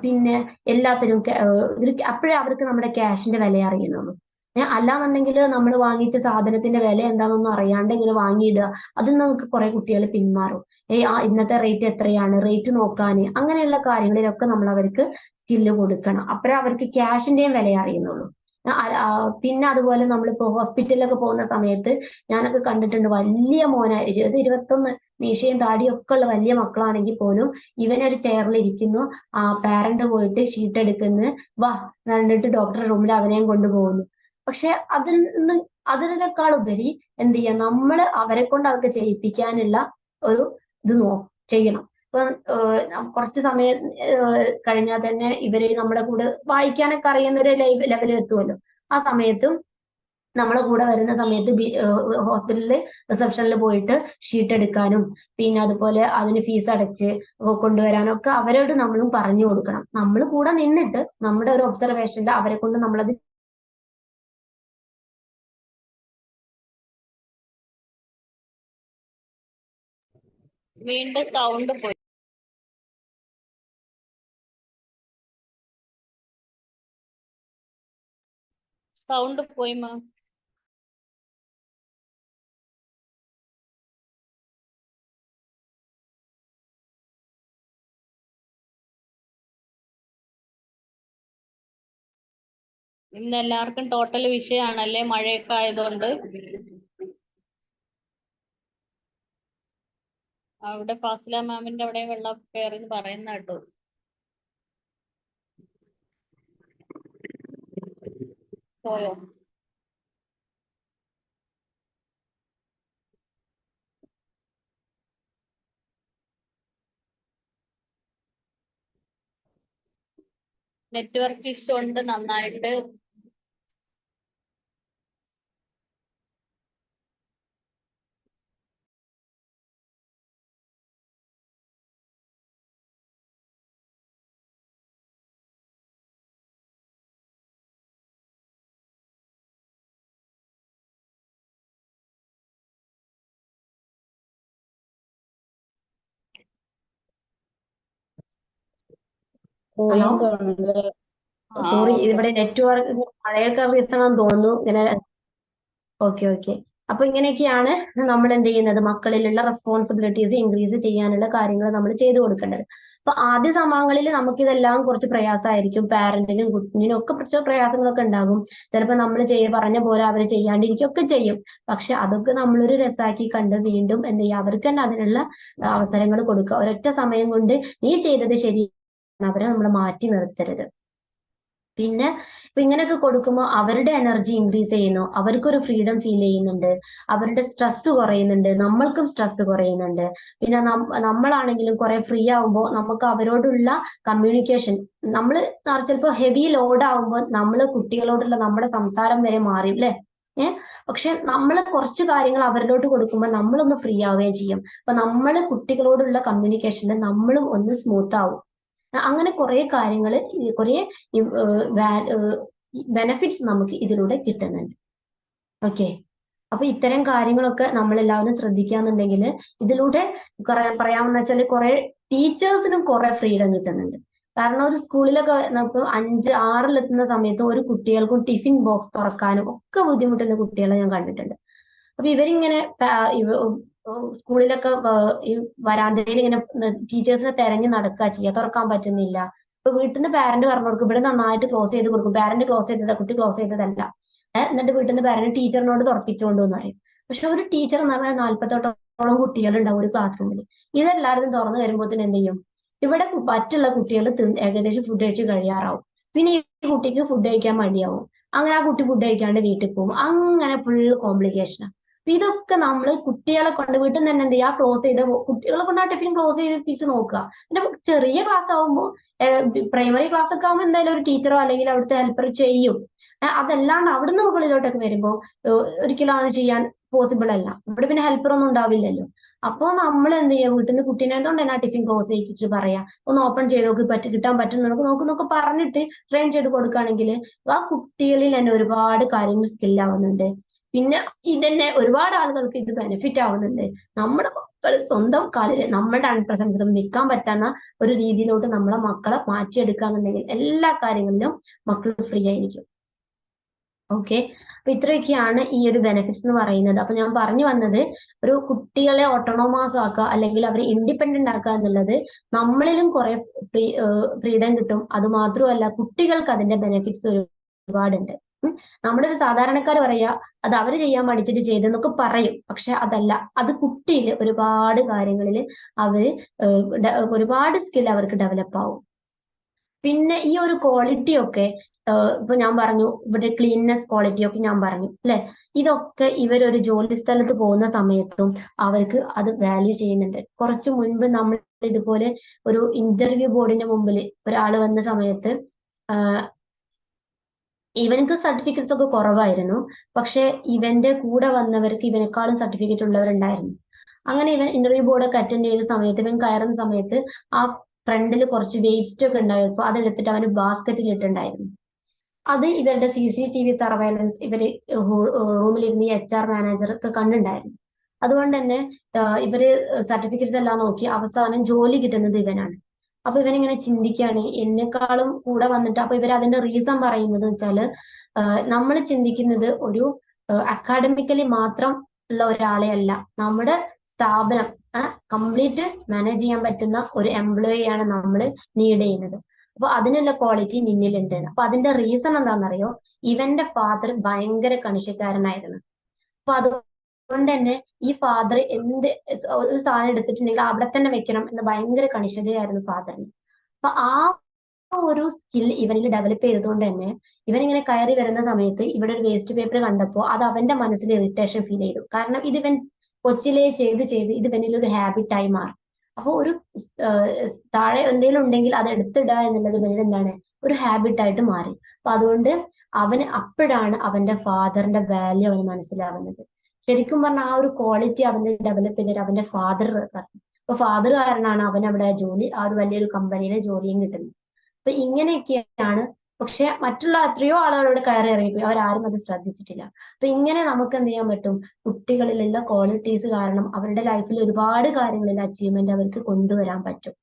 പിന്നെ എല്ലാത്തിനും അപ്പോഴേ അവർക്ക് നമ്മുടെ ക്യാഷിന്റെ വില അറിയുന്നുള്ളൂ. അല്ലാന്നുണ്ടെങ്കിൽ നമ്മൾ വാങ്ങിച്ച സാധനത്തിന്റെ വില എന്താണെന്നൊന്നും അറിയാണ്ട് ഇങ്ങനെ വാങ്ങിയിടുക, അതിൽ നമുക്ക് കുറെ കുട്ടികൾ പിന്മാറും. ഇന്നത്തെ റേറ്റ് എത്രയാണ്, റേറ്റ് നോക്കാന്, അങ്ങനെയുള്ള കാര്യങ്ങളിലൊക്കെ നമ്മൾ അവർക്ക് സ്കില്ല് കൊടുക്കണം. അപ്പോഴേ അവർക്ക് ക്യാഷിന്റെയും വില അറിയുന്നുള്ളൂ. പിന്നെ അതുപോലെ നമ്മളിപ്പോ ഹോസ്പിറ്റലിലൊക്കെ പോകുന്ന സമയത്ത് ഞാനൊക്കെ കണ്ടിട്ടുണ്ട്, വലിയ മോന 20-21 മീശയും താടിയും ഒക്കെ ഉള്ള വലിയ മക്കളാണെങ്കിൽ പോലും ഇവനൊരു ചെയറിൽ ഇരിക്കുന്നു, പാരന്റ് പോയിട്ട് ഷീറ്റ് എടുക്കുന്നു, വാ എന്നിട്ട് ഡോക്ടറുടെ റൂമിൽ അവനെയും കൊണ്ടുപോകുന്നു. പക്ഷെ അതിനേക്കാൾ ഉപരി എന്ത് ചെയ്യാം, നമ്മള് അവരെ കൊണ്ട് അതൊക്കെ ചെയ്യിപ്പിക്കാനുള്ള ഒരു ഇത് ചെയ്യണം. ഇപ്പൊ കുറച്ച് സമയം കഴിഞ്ഞാൽ തന്നെ ഇവര് നമ്മുടെ കൂടെ വായിക്കാനൊക്കെ അറിയുന്ന ഒരു ലെവലിൽ എത്തുമല്ലോ. ആ സമയത്തും നമ്മളെ കൂടെ വരുന്ന സമയത്ത് ഹോസ്പിറ്റലിൽ റിസപ്ഷനിൽ പോയിട്ട് ഷീറ്റ് എടുക്കാനും പിന്നെ അതുപോലെ അതിന് ഫീസ് അടച്ച് കൊണ്ടുവരാനും ഒക്കെ അവരോട് നമ്മളും പറഞ്ഞു കൊടുക്കണം. നമ്മൾ കൂടെ നിന്നിട്ട് നമ്മുടെ ഒരു ഒബ്സർവേഷനിൽ അവരെ കൊണ്ട് നമ്മളത് വീണ്ടും സൗണ്ട് പോയി. സൗണ്ട് പോയി മാം. ഇന്ന് എല്ലാവർക്കും ടോട്ടൽ വിഷയമാണല്ലേ, മഴയൊക്കെ ആയതുകൊണ്ട്. അവിടെ ഫാസില മാമിന്റെ അവിടെ വെള്ളം കയറി പറയുന്ന കേട്ടു. പോയോ? നെറ്റ്വർക്ക് ഇഷ്യൂ ഉണ്ട് നന്നായിട്ട്. ഹലോ, ആ, സോറി, ഓക്കെ. ഇവിടെ നെറ്റ്വർക്ക് മഴയൊക്കെ റീസൺ ആണെന്ന് തോന്നുന്നു ഇങ്ങനെ. ഓക്കെ. അപ്പൊ ഇങ്ങനെയൊക്കെയാണ് നമ്മൾ എന്ത് ചെയ്യുന്നത്, മക്കളിലുള്ള റെസ്പോൺസിബിലിറ്റീസ് ഇൻക്രീസ് ചെയ്യാനുള്ള കാര്യങ്ങൾ നമ്മൾ ചെയ്തു കൊടുക്കേണ്ടത്. അപ്പൊ ആദ്യ സമയങ്ങളിൽ നമുക്കിതെല്ലാം കുറച്ച് പ്രയാസമായിരിക്കും, പാരന്റിനും കുഞ്ഞിനും ഒക്കെ കുറച്ച് പ്രയാസങ്ങളൊക്കെ ഉണ്ടാകും. ചിലപ്പോൾ നമ്മൾ പറഞ്ഞ പോലെ അവർ ചെയ്യാണ്ടിരിക്കുകയൊക്കെ ചെയ്യും. പക്ഷെ അതൊക്കെ നമ്മളൊരു രസാക്കി കണ്ട് വീണ്ടും എന്ത് ചെയ്യുക, അവർക്ക് തന്നെ അതിനുള്ള അവസരങ്ങൾ കൊടുക്കുക. ഒരൊറ്റ സമയം കൊണ്ട് നീ ചെയ്തത് ശരി, അവരെ നമ്മൾ മാറ്റി നിർത്തരുത്. പിന്നെ ഇപ്പൊ ഇങ്ങനെയൊക്കെ കൊടുക്കുമ്പോൾ അവരുടെ എനർജി ഇൻക്രീസ് ചെയ്യുന്നു, അവർക്കൊരു ഫ്രീഡം ഫീൽ ചെയ്യുന്നുണ്ട്, അവരുടെ സ്ട്രെസ് കുറയുന്നുണ്ട്, നമ്മൾക്കും സ്ട്രെസ് കുറയുന്നുണ്ട്. പിന്നെ നമ്മളാണെങ്കിലും കുറെ ഫ്രീ ആവുമ്പോൾ നമുക്ക് അവരോടുള്ള കമ്മ്യൂണിക്കേഷൻ, നമ്മൾ ചിലപ്പോൾ ഹെവി ലോഡ് ആവുമ്പോൾ നമ്മൾ കുട്ടികളോടുള്ള നമ്മുടെ സംസാരം വരെ മാറി അല്ലേ. പക്ഷെ നമ്മൾ കുറച്ച് കാര്യങ്ങൾ അവരിലോട്ട് കൊടുക്കുമ്പോൾ നമ്മളൊന്ന് ഫ്രീ ആവുകയും ചെയ്യും. അപ്പൊ നമ്മൾ കുട്ടികളോടുള്ള കമ്മ്യൂണിക്കേഷനിൽ നമ്മളും ഒന്ന് സ്മൂത്ത് ആവും. അങ്ങനെ കുറെ കാര്യങ്ങൾ, കുറെ ബെനഫിറ്റ്സ് നമുക്ക് ഇതിലൂടെ കിട്ടുന്നുണ്ട്. ഓക്കെ, അപ്പൊ ഇത്തരം കാര്യങ്ങളൊക്കെ നമ്മൾ എല്ലാവരും ശ്രദ്ധിക്കാന്നുണ്ടെങ്കിൽ ഇതിലൂടെ പറയാമെന്ന് വെച്ചാൽ കുറെ ടീച്ചേഴ്സിനും കുറെ ഫ്രീഡം കിട്ടുന്നുണ്ട്. കാരണം ഒരു സ്കൂളിലൊക്കെ നമുക്ക് 5-6 സമയത്ത് ഒരു കുട്ടികൾക്കും ടിഫിൻ ബോക്സ് തുറക്കാനും ഒക്കെ ബുദ്ധിമുട്ടുന്ന കുട്ടികളെ ഞാൻ കണ്ടിട്ടുണ്ട്. അപ്പൊ ഇവരിങ്ങനെ സ്കൂളിലൊക്കെ ഈ വരാന്തയിൽ ഇങ്ങനെ ടീച്ചേഴ്സിനെ തെരഞ്ഞു നടക്കുക ചെയ്യുക, തുറക്കാൻ പറ്റുന്നില്ല. ഇപ്പൊ വീട്ടിൽ നിന്ന് പാരന്റ് പറഞ്ഞു കൊടുക്കും, ഇവിടെ നന്നായിട്ട് ക്ലോസ് ചെയ്ത് കൊടുക്കും, പാരന്റ് ക്ലോസ് ചെയ്തതാ, കുട്ടി ക്ലോസ് ചെയ്തതല്ല. എന്നിട്ട് വീട്ടിൽ നിന്ന് പാരന്റ് ടീച്ചറിനോട് തുറപ്പിച്ചുകൊണ്ടെന്ന് പറയും. പക്ഷെ ഒരു ടീച്ചർ എന്ന് പറഞ്ഞാൽ 40-ഓളം കുട്ടികളുണ്ടാവും ഒരു ക്ലാസ് റൂമിൽ. ഇതെല്ലാവരും തുറന്നു വരുമ്പോഴത്തേന് എന്ത് ചെയ്യും, ഇവിടെ മറ്റുള്ള കുട്ടികൾ ഏകദേശം ഫുഡ് കഴിച്ച് കഴിയാറാവും. പിന്നെ ഈ കുട്ടിക്ക് ഫുഡ് കഴിക്കാൻ മടിയാവും, അങ്ങനെ ആ കുട്ടി ഫുഡ് കഴിക്കാണ്ട് വീട്ടിൽ പോകും, അങ്ങനെ ഫുൾ കോംപ്ലിക്കേഷനാണ്. അപ്പൊ ഇതൊക്കെ നമ്മൾ കുട്ടികളെ കൊണ്ട് വീട്ടിൽ നിന്ന് തന്നെ എന്ത് ചെയ്യുക, ക്ലോസ് ചെയ്ത് കുട്ടികളെ കൊണ്ട് ആ ടിഫിൻ ക്ലോസ് ചെയ്തിപ്പിച്ച് നോക്കുക. പിന്നെ ചെറിയ ക്ലാസ് ആവുമ്പോൾ, പ്രൈമറി ക്ലാസ് ഒക്കെ ആവുമ്പോൾ എന്തായാലും ഒരു ടീച്ചറോ അല്ലെങ്കിൽ അവിടുത്തെ ഹെൽപ്പർ ചെയ്യും. അതല്ലാണ്ട് അവിടുന്ന് മുകളിലോട്ടൊക്കെ വരുമ്പോൾ ഒരിക്കലും അത് ചെയ്യാൻ പോസിബിൾ അല്ല. ഇവിടെ പിന്നെ ഹെൽപ്പർ ഒന്നും ഉണ്ടാവില്ലല്ലോ. അപ്പോൾ നമ്മൾ എന്ത് ചെയ്യുക, വീട്ടിൽ നിന്ന് കുട്ടീനെ കൊണ്ട് തന്നെ ആ ടിഫിൻ ക്ലോസ് ചെയ്യിപ്പിച്ച് പറയാം, ഒന്ന് ഓപ്പൺ ചെയ്ത് നോക്കി കിട്ടാൻ പറ്റുന്ന നോക്കുന്നൊക്കെ പറഞ്ഞിട്ട് ട്രെയിൻ ചെയ്ത് കൊടുക്കുകയാണെങ്കിൽ ആ കുട്ടികളിൽ തന്നെ ഒരുപാട് കാര്യങ്ങൾ സ്കില്ലാവുന്നുണ്ട്. പിന്നെ ഇതന്നെ ഒരുപാട് ആളുകൾക്ക് ഇത് ബെനിഫിറ്റ് ആവുന്നുണ്ട്. നമ്മുടെ മക്കൾ സ്വന്തം കാലിൽ നമ്മുടെ അൺപ്രസൻസിലും നിൽക്കാൻ പറ്റുന്ന ഒരു രീതിയിലോട്ട് നമ്മളെ മക്കളെ മാറ്റിയെടുക്കാന്നുണ്ടെങ്കിൽ എല്ലാ കാര്യങ്ങളിലും മക്കൾ ഫ്രീ ആയിരിക്കും. ഓക്കെ, അപ്പൊ ഇത്രയൊക്കെയാണ് ഈ ഒരു ബെനിഫിറ്റ്സ് എന്ന് പറയുന്നത്. അപ്പൊ ഞാൻ പറഞ്ഞു വന്നത്, ഒരു കുട്ടികളെ ഓട്ടോണോമസ് ആക്കുക അല്ലെങ്കിൽ അവരെ ഇൻഡിപെൻഡന്റ് ആക്കുക എന്നുള്ളത് നമ്മളിലും കുറെ ഫ്രീഡം കിട്ടും. അത് മാത്രമല്ല കുട്ടികൾക്ക് അതിന്റെ ബെനിഫിറ്റ്സ് ഒരുപാടുണ്ട്. നമ്മുടെ ഒരു സാധാരണക്കാർ പറയാ അത് അവര് ചെയ്യാൻ പഠിച്ചിട്ട് ചെയ്തെന്നൊക്കെ പറയും. പക്ഷെ അതല്ല, അത് കുട്ടിയിൽ ഒരുപാട് കാര്യങ്ങളിൽ അവര് ഒരുപാട് സ്കിൽ അവർക്ക് ഡെവലപ്പ് ആവും. പിന്നെ ഈ ഒരു ക്വാളിറ്റി ഒക്കെ ഇപ്പൊ ഞാൻ പറഞ്ഞു, ഇവിടെ ക്ലീൻനെസ് ക്വാളിറ്റി ഒക്കെ ഞാൻ പറഞ്ഞു അല്ലെ, ഇതൊക്കെ ഇവരൊരു ജോലി സ്ഥലത്ത് പോകുന്ന സമയത്തും അവർക്ക് അത് വാല്യൂ ചെയ്യുന്നുണ്ട്. കുറച്ചു മുൻപ് നമ്മൾ ഇതുപോലെ ഒരു ഇന്റർവ്യൂ ബോർഡിന്റെ മുമ്പിൽ ഒരാൾ വന്ന സമയത്ത് ഇവനക്ക് സർട്ടിഫിക്കറ്റ്സ് ഒക്കെ കുറവായിരുന്നു, പക്ഷെ ഇവന്റെ കൂടെ വന്നവർക്ക് ഇവനേക്കാളും സർട്ടിഫിക്കറ്റ് ഉള്ളവരുണ്ടായിരുന്നു. അങ്ങനെ ഇവൻ ഇന്റർവ്യൂ ബോർഡൊക്കെ അറ്റൻഡ് ചെയ്ത സമയത്ത് ഇവൻ കയറുന്ന സമയത്ത് ആ ഫ്രണ്ടിൽ കുറച്ച് വേസ്റ്റ് ഒക്കെ ഉണ്ടായപ്പോൾ അതെടുത്തിട്ട് അവന് ബാസ്ക്കറ്റിൽ ഇട്ടുണ്ടായിരുന്നു. അത് ഇവരുടെ CCTV സർവൈലൻസ് ഇവര് റൂമിലിരുന്ന് HR മാനേജർ ഒക്കെ കണ്ടിട്ടുണ്ടായിരുന്നു. അതുകൊണ്ട് തന്നെ ഇവര് സർട്ടിഫിക്കറ്റ്സ് എല്ലാം നോക്കി അവസാനം ജോലി കിട്ടുന്നത് ഇവനാണ്. അപ്പൊ ഇവനിങ്ങനെ ചിന്തിക്കുകയാണ്, എന്നെക്കാളും കൂടെ വന്നിട്ട്. അപ്പൊ ഇവർ അതിന്റെ റീസൺ പറയുന്നത് വെച്ചാല്, നമ്മൾ ചിന്തിക്കുന്നത് ഒരു അക്കാഡമിക്കലി മാത്രം ഉള്ള ഒരാളെ അല്ല, നമ്മുടെ സ്ഥാപനം കംപ്ലീറ്റ് മാനേജ് ചെയ്യാൻ പറ്റുന്ന ഒരു എംപ്ലോയിയാണ് നമ്മൾ നീഡ് ചെയ്യുന്നത്. അപ്പൊ അതിനുള്ള ക്വാളിറ്റി നിന്നിലുണ്ട്. അപ്പൊ അതിന്റെ റീസൺ എന്താണെന്നറിയോ, ഇവന്റെ ഫാദർ ഭയങ്കര കണിശക്കാരനായിരുന്നു. അപ്പൊ അതുകൊണ്ട് തന്നെ ഈ ഫാദർ എന്ത് ഒരു സാധനം എടുത്തിട്ടുണ്ടെങ്കിൽ അവിടെ തന്നെ വെക്കണം എന്ന് ഭയങ്കര കണിശതയായിരുന്നു ഫാദറിന്. അപ്പൊ ആ ഒരു സ്കിൽ ഇവനിൽ ഡെവലപ്പ് ചെയ്തതുകൊണ്ട് തന്നെ ഇവനിങ്ങനെ കയറി വരുന്ന സമയത്ത് ഇവിടെ ഒരു വേസ്റ്റ് പേപ്പർ കണ്ടപ്പോൾ അത് അവന്റെ മനസ്സിൽ ഇറിറ്റേഷൻ ഫീൽ ചെയ്തു. കാരണം ഇത് ഇവൻ കൊച്ചിലേ ചെയ്ത് ഇത് ഇവനിൽ ഒരു ഹാബിറ്റായി മാറി. അപ്പൊ ഒരു താഴെ എന്തെങ്കിലും ഉണ്ടെങ്കിൽ അത് എടുത്തിടുക എന്നുള്ളത് ഇവനിൽ എന്താണ്, ഒരു ഹാബിറ്റായിട്ട് മാറി. അപ്പൊ അതുകൊണ്ട് അവന് അപ്പോഴാണ് അവന്റെ ഫാദറിന്റെ വാല്യൂ അവന് മനസ്സിലാവുന്നത്. ശരിക്കും പറഞ്ഞാൽ ആ ഒരു ക്വാളിറ്റി അവന് ഡെവലപ്പ് ചെയ്തിട്ട് അവന്റെ ഫാദർ പറഞ്ഞു. അപ്പൊ ഫാദർ കാരണമാണ് അവൻ അവിടെ ആ ഒരു വലിയൊരു കമ്പനിയിലെ ജോലിയും കിട്ടുന്നത്. അപ്പൊ ഇങ്ങനെയൊക്കെയാണ്. പക്ഷെ മറ്റുള്ള എത്രയോ ആളുകളോട് കയറി ഇറങ്ങിപ്പോയി, അവരാരും അത് ശ്രദ്ധിച്ചിട്ടില്ല. അപ്പൊ ഇങ്ങനെ നമുക്ക് എന്ത് ചെയ്യാൻ പറ്റും, കുട്ടികളിലുള്ള ക്വാളിറ്റീസ് കാരണം അവരുടെ ലൈഫിൽ ഒരുപാട് കാര്യങ്ങളിൽ അച്ചീവ്മെന്റ് അവർക്ക് കൊണ്ടുവരാൻ പറ്റും.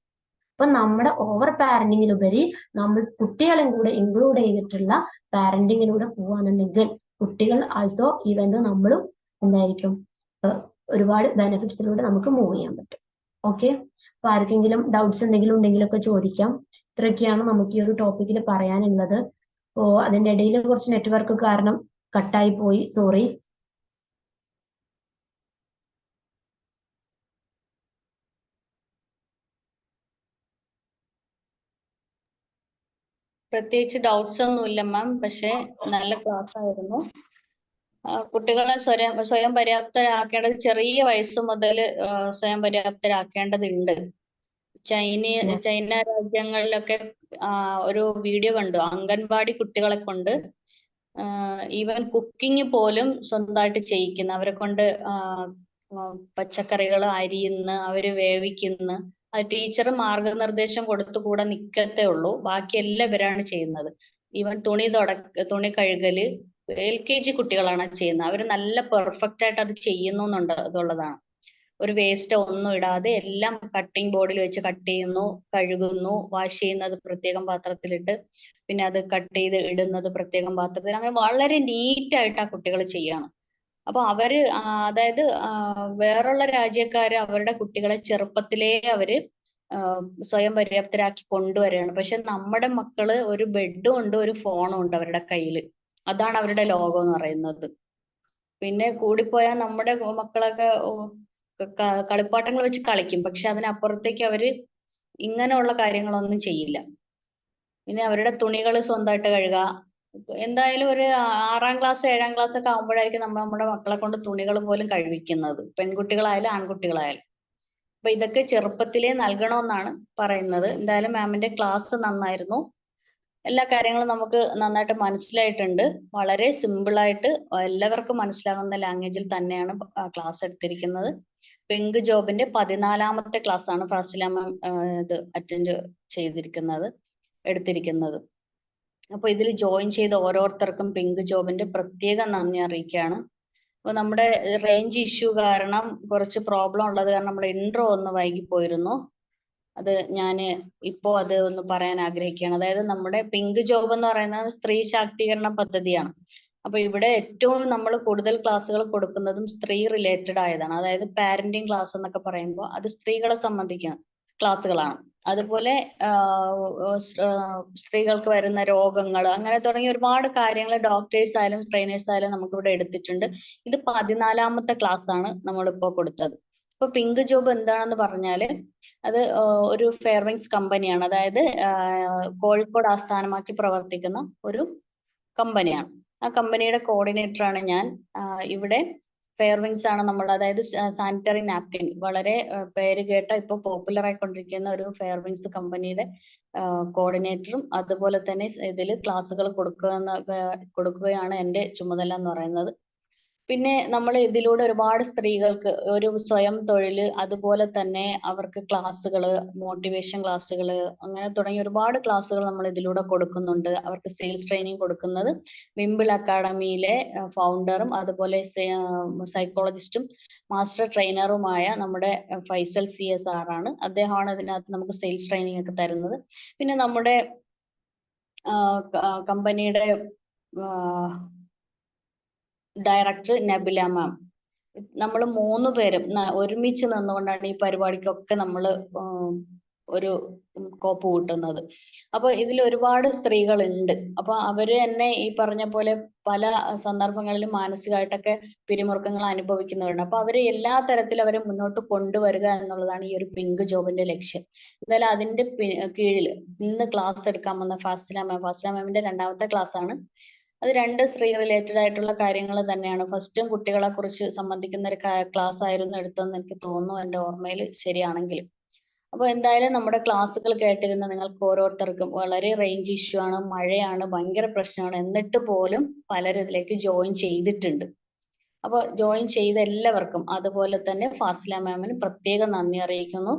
അപ്പൊ നമ്മുടെ ഓവർ പാരന്റിങ്ങിലുപരി നമ്മൾ കുട്ടികളെയും കൂടെ ഇൻക്ലൂഡ് ചെയ്തിട്ടുള്ള പാരന്റിങ്ങിലൂടെ പോവാന്നുണ്ടെങ്കിൽ കുട്ടികൾ ആൾസോ ഈവൻ നമ്മളും എന്തായിരിക്കും ഒരുപാട് ബെനിഫിറ്റ്സിലൂടെ നമുക്ക് മൂവ് ചെയ്യാൻ പറ്റും. ഓക്കെ, അപ്പൊ ആർക്കെങ്കിലും ഡൗട്ട്സ് എന്തെങ്കിലും ഉണ്ടെങ്കിലൊക്കെ ചോദിക്കാം. ഇത്രയൊക്കെയാണ് നമുക്ക് ഈ ഒരു ടോപ്പിക്കിൽ പറയാനുള്ളത്. അപ്പോ അതിന്റെ ഇടയിൽ കുറച്ച് നെറ്റ്വർക്ക് കാരണം കട്ടായി പോയി, സോറി. പ്രത്യേകിച്ച് ഡൗട്ട്സ് ഒന്നുമില്ല മാം, പക്ഷെ നല്ല ക്ലാസ് ആയിരുന്നു. കുട്ടികളെ സ്വയം പര്യാപ്തരാക്കേണ്ടത് ചെറിയ വയസ്സ് മുതൽ സ്വയം പര്യാപ്തരാക്കേണ്ടതുണ്ട്. ചൈന രാജ്യങ്ങളിലൊക്കെ ഒരു വീഡിയോ കണ്ടു, അംഗൻവാടി കുട്ടികളെ കൊണ്ട് ഈവൻ കുക്കിംഗ് പോലും സ്വന്തമായിട്ട് ചെയ്യിക്കുന്ന, അവരെ കൊണ്ട് പച്ചക്കറികൾ അരിയുന്ന, അവര് വേവിക്കുന്ന, അത് ടീച്ചർ മാർഗനിർദ്ദേശം കൊടുത്തു കൂടെ നിക്കത്തേ ഉള്ളൂ, ബാക്കിയെല്ലാം ഇവരാണ് ചെയ്യുന്നത്. ഈവൻ തുണി കഴുകല് LKG കുട്ടികളാണ് ചെയ്യുന്നത്. അവര് നല്ല പെർഫെക്റ്റ് ആയിട്ട് അത് ചെയ്യുന്നുണ്ട് അതുള്ളതാണ്. ഒരു വേസ്റ്റ് ഒന്നും ഇടാതെ എല്ലാം കട്ടിംഗ് ബോർഡിൽ വെച്ച് കട്ട് ചെയ്യുന്നു, കഴുകുന്നു, വാഷ് ചെയ്യുന്നത് പ്രത്യേകം പാത്രത്തിലിട്ട്, പിന്നെ അത് കട്ട് ചെയ്ത് ഇടുന്നത് പ്രത്യേകം പാത്രത്തിൽ, അങ്ങനെ വളരെ നീറ്റായിട്ട് ആ കുട്ടികൾ ചെയ്യാണ്. അപ്പൊ അവര് അതായത് വേറുള്ള രാജ്യക്കാര് അവരുടെ കുട്ടികളെ ചെറുപ്പത്തിലേ അവര് സ്വയം പര്യാപ്തരാക്കി കൊണ്ടുവരികയാണ്. പക്ഷെ നമ്മുടെ മക്കള് ഒരു ബെഡും ഉണ്ട്, ഒരു ഫോണും ഉണ്ട് അവരുടെ കയ്യില്. അതാണ് അവരുടെ ലോകം എന്ന് പറയുന്നത്. പിന്നെ കൂടിപ്പോയാൽ നമ്മുടെ മക്കളൊക്കെ കളിപ്പാട്ടങ്ങൾ വെച്ച് കളിക്കും, പക്ഷെ അതിനപ്പുറത്തേക്ക് അവര് ഇങ്ങനെയുള്ള കാര്യങ്ങളൊന്നും ചെയ്യില്ല. പിന്നെ അവരുടെ തുണികൾ സ്വന്തമായിട്ട് കഴുകുക. എന്തായാലും ഒരു 6ാം ക്ലാസ് 7ാം ക്ലാസ് ഒക്കെ ആകുമ്പോഴായിരിക്കും നമ്മുടെ മക്കളെ കൊണ്ട് തുണികൾ പോലും കഴുകിക്കുന്നത്, പെൺകുട്ടികളായാലും ആൺകുട്ടികളായാലും. അപ്പൊ ഇതൊക്കെ ചെറുപ്പത്തിലേ നൽകണമെന്നാണ് പറയുന്നത്. എന്തായാലും മാമിന്റെ ക്ലാസ് നന്നായിരുന്നു. എല്ലാ കാര്യങ്ങളും നമുക്ക് നന്നായിട്ട് മനസ്സിലായിട്ടുണ്ട്. വളരെ സിമ്പിളായിട്ട് എല്ലാവർക്കും മനസ്സിലാകുന്ന ലാംഗ്വേജിൽ തന്നെയാണ് ക്ലാസ് എടുത്തിരിക്കുന്നത്. പിങ്ക് ജോബിന്റെ 14ാമത്തെ ക്ലാസ് ആണ് ഫാസില മാം ഇത് അറ്റൻഡ് എടുത്തിരിക്കുന്നത്. അപ്പൊ ഇതിൽ ജോയിൻ ചെയ്ത ഓരോരുത്തർക്കും പിങ്ക് ജോബിന്റെ പ്രത്യേക നന്ദി അറിയിക്കുകയാണ്. അപ്പൊ നമ്മുടെ റേഞ്ച് ഇഷ്യൂ കാരണം കുറച്ച് പ്രോബ്ലം ഉള്ളത് കാരണം നമ്മുടെ ഇൻട്രോ ഒന്ന് വൈകിപ്പോയിരുന്നു. അത് ഞാൻ ഇപ്പോ അത് ഒന്ന് പറയാൻ ആഗ്രഹിക്കുകയാണ്. അതായത് നമ്മുടെ പിങ്ക് ജോബ് എന്ന് പറയുന്നത് സ്ത്രീ ശാക്തീകരണ പദ്ധതിയാണ്. അപ്പൊ ഇവിടെ ഏറ്റവും നമ്മൾ കൂടുതൽ ക്ലാസ്സുകൾ കൊടുക്കുന്നതും സ്ത്രീ റിലേറ്റഡ് ആയതാണ്. അതായത് പാരന്റിങ് ക്ലാസ് എന്നൊക്കെ പറയുമ്പോൾ അത് സ്ത്രീകളെ സംബന്ധിക്കുന്ന ക്ലാസ്സുകളാണ്. അതുപോലെ സ്ത്രീകൾക്ക് വരുന്ന രോഗങ്ങൾ അങ്ങനെ തുടങ്ങിയ ഒരുപാട് കാര്യങ്ങൾ ഡോക്ടേഴ്സ് ആയാലും ട്രെയിനേഴ്സ് ആയാലും നമുക്കിവിടെ എടുത്തിട്ടുണ്ട്. ഇത് 14ാമത്തെ ക്ലാസ് ആണ് നമ്മളിപ്പോ കൊടുത്തത്. ഇപ്പൊ പിങ്ക് ജോബ് എന്താണെന്ന് പറഞ്ഞാല് അത് ഒരു ഫെയർവിങ്സ് കമ്പനിയാണ്. അതായത് കോഴിക്കോട് ആസ്ഥാനമാക്കി പ്രവർത്തിക്കുന്ന ഒരു കമ്പനിയാണ്. ആ കമ്പനിയുടെ കോർഡിനേറ്റർ ആണ് ഞാൻ. ഇവിടെ ഫെയർവിങ്സ് ആണ് നമ്മുടെ, അതായത് സാനിറ്ററി നാപ്കിൻ വളരെ പേര് കേട്ട ഇപ്പൊ പോപ്പുലർ ആയിക്കൊണ്ടിരിക്കുന്ന ഒരു ഫെയർവിങ്സ് കമ്പനിയുടെ കോർഡിനേറ്ററും അതുപോലെ തന്നെ ഇതിൽ ക്ലാസ്സുകൾ കൊടുക്കുകയാണ് എൻ്റെ ചുമതല എന്ന് പറയുന്നത്. പിന്നെ നമ്മൾ ഇതിലൂടെ ഒരുപാട് സ്ത്രീകൾക്ക് ഒരു സ്വയം തൊഴിൽ, അതുപോലെ തന്നെ അവർക്ക് ക്ലാസ്സുകൾ, മോട്ടിവേഷൻ ക്ലാസ്സുകൾ, അങ്ങനെ തുടങ്ങിയ ഒരുപാട് ക്ലാസ്സുകൾ നമ്മൾ ഇതിലൂടെ കൊടുക്കുന്നുണ്ട്. അവർക്ക് സെയിൽസ് ട്രെയിനിങ് കൊടുക്കുന്നത് വിംബിൾ അക്കാഡമിയിലെ ഫൗണ്ടറും അതുപോലെ സൈക്കോളജിസ്റ്റും മാസ്റ്റർ ട്രെയിനറുമായ നമ്മുടെ ഫൈസൽ CS ആണ്. അദ്ദേഹമാണ് ഇതിനകത്ത് നമുക്ക് സെയിൽസ് ട്രെയിനിങ് ഒക്കെ തരുന്നത്. പിന്നെ നമ്മുടെ കമ്പനിയുടെ ഡയറക്ടർ നബില മാം. നമ്മൾ 3 പേരും ഒരുമിച്ച് നിന്നുകൊണ്ടാണ് ഈ പരിപാടിക്കൊക്കെ നമ്മൾ ഒരു കോപ്പ് കൂട്ടുന്നത്. അപ്പൊ ഇതിൽ ഒരുപാട് സ്ത്രീകളുണ്ട്. അപ്പൊ അവര് തന്നെ ഈ പറഞ്ഞ പോലെ പല സന്ദർഭങ്ങളിലും മാനസികമായിട്ടൊക്കെ പിരിമുറുക്കങ്ങൾ അനുഭവിക്കുന്നവരുണ്ട്. അപ്പൊ അവര് എല്ലാ തരത്തിലും അവരെ മുന്നോട്ട് കൊണ്ടുവരിക എന്നുള്ളതാണ് ഈ ഒരു പിങ്ക് ജോബിന്റെ ലക്ഷ്യം. എന്തായാലും അതിന്റെ കീഴിൽ ഇന്ന് ക്ലാസ് എടുക്കാൻ വന്ന ഫാസില മാമിന്റെ 2ാമത്തെ ക്ലാസ് ആണ്. അത് 2 സ്ത്രീ റിലേറ്റഡ് ആയിട്ടുള്ള കാര്യങ്ങൾ തന്നെയാണ്. ഫസ്റ്റും കുട്ടികളെ കുറിച്ച് സംബന്ധിക്കുന്ന ഒരു ക്ലാസ് ആയിരുന്നു എടുത്തതെന്ന് എനിക്ക് തോന്നുന്നു, എൻ്റെ ഓർമ്മയിൽ ശരിയാണെങ്കിൽ. അപ്പൊ എന്തായാലും നമ്മുടെ ക്ലാസ്സുകൾ കേട്ടിരുന്ന നിങ്ങൾക്ക് ഓരോരുത്തർക്കും വളരെ റേഞ്ച് ഇഷ്യൂ ആണ്, മഴയാണ്, ഭയങ്കര പ്രശ്നമാണ്, എന്നിട്ട് പോലും പലരും ഇതിലേക്ക് ജോയിൻ ചെയ്തിട്ടുണ്ട്. അപ്പൊ ജോയിൻ ചെയ്ത എല്ലാവർക്കും, അതുപോലെ തന്നെ ഫാസില മാമിന് പ്രത്യേക നന്ദി അറിയിക്കുന്നു.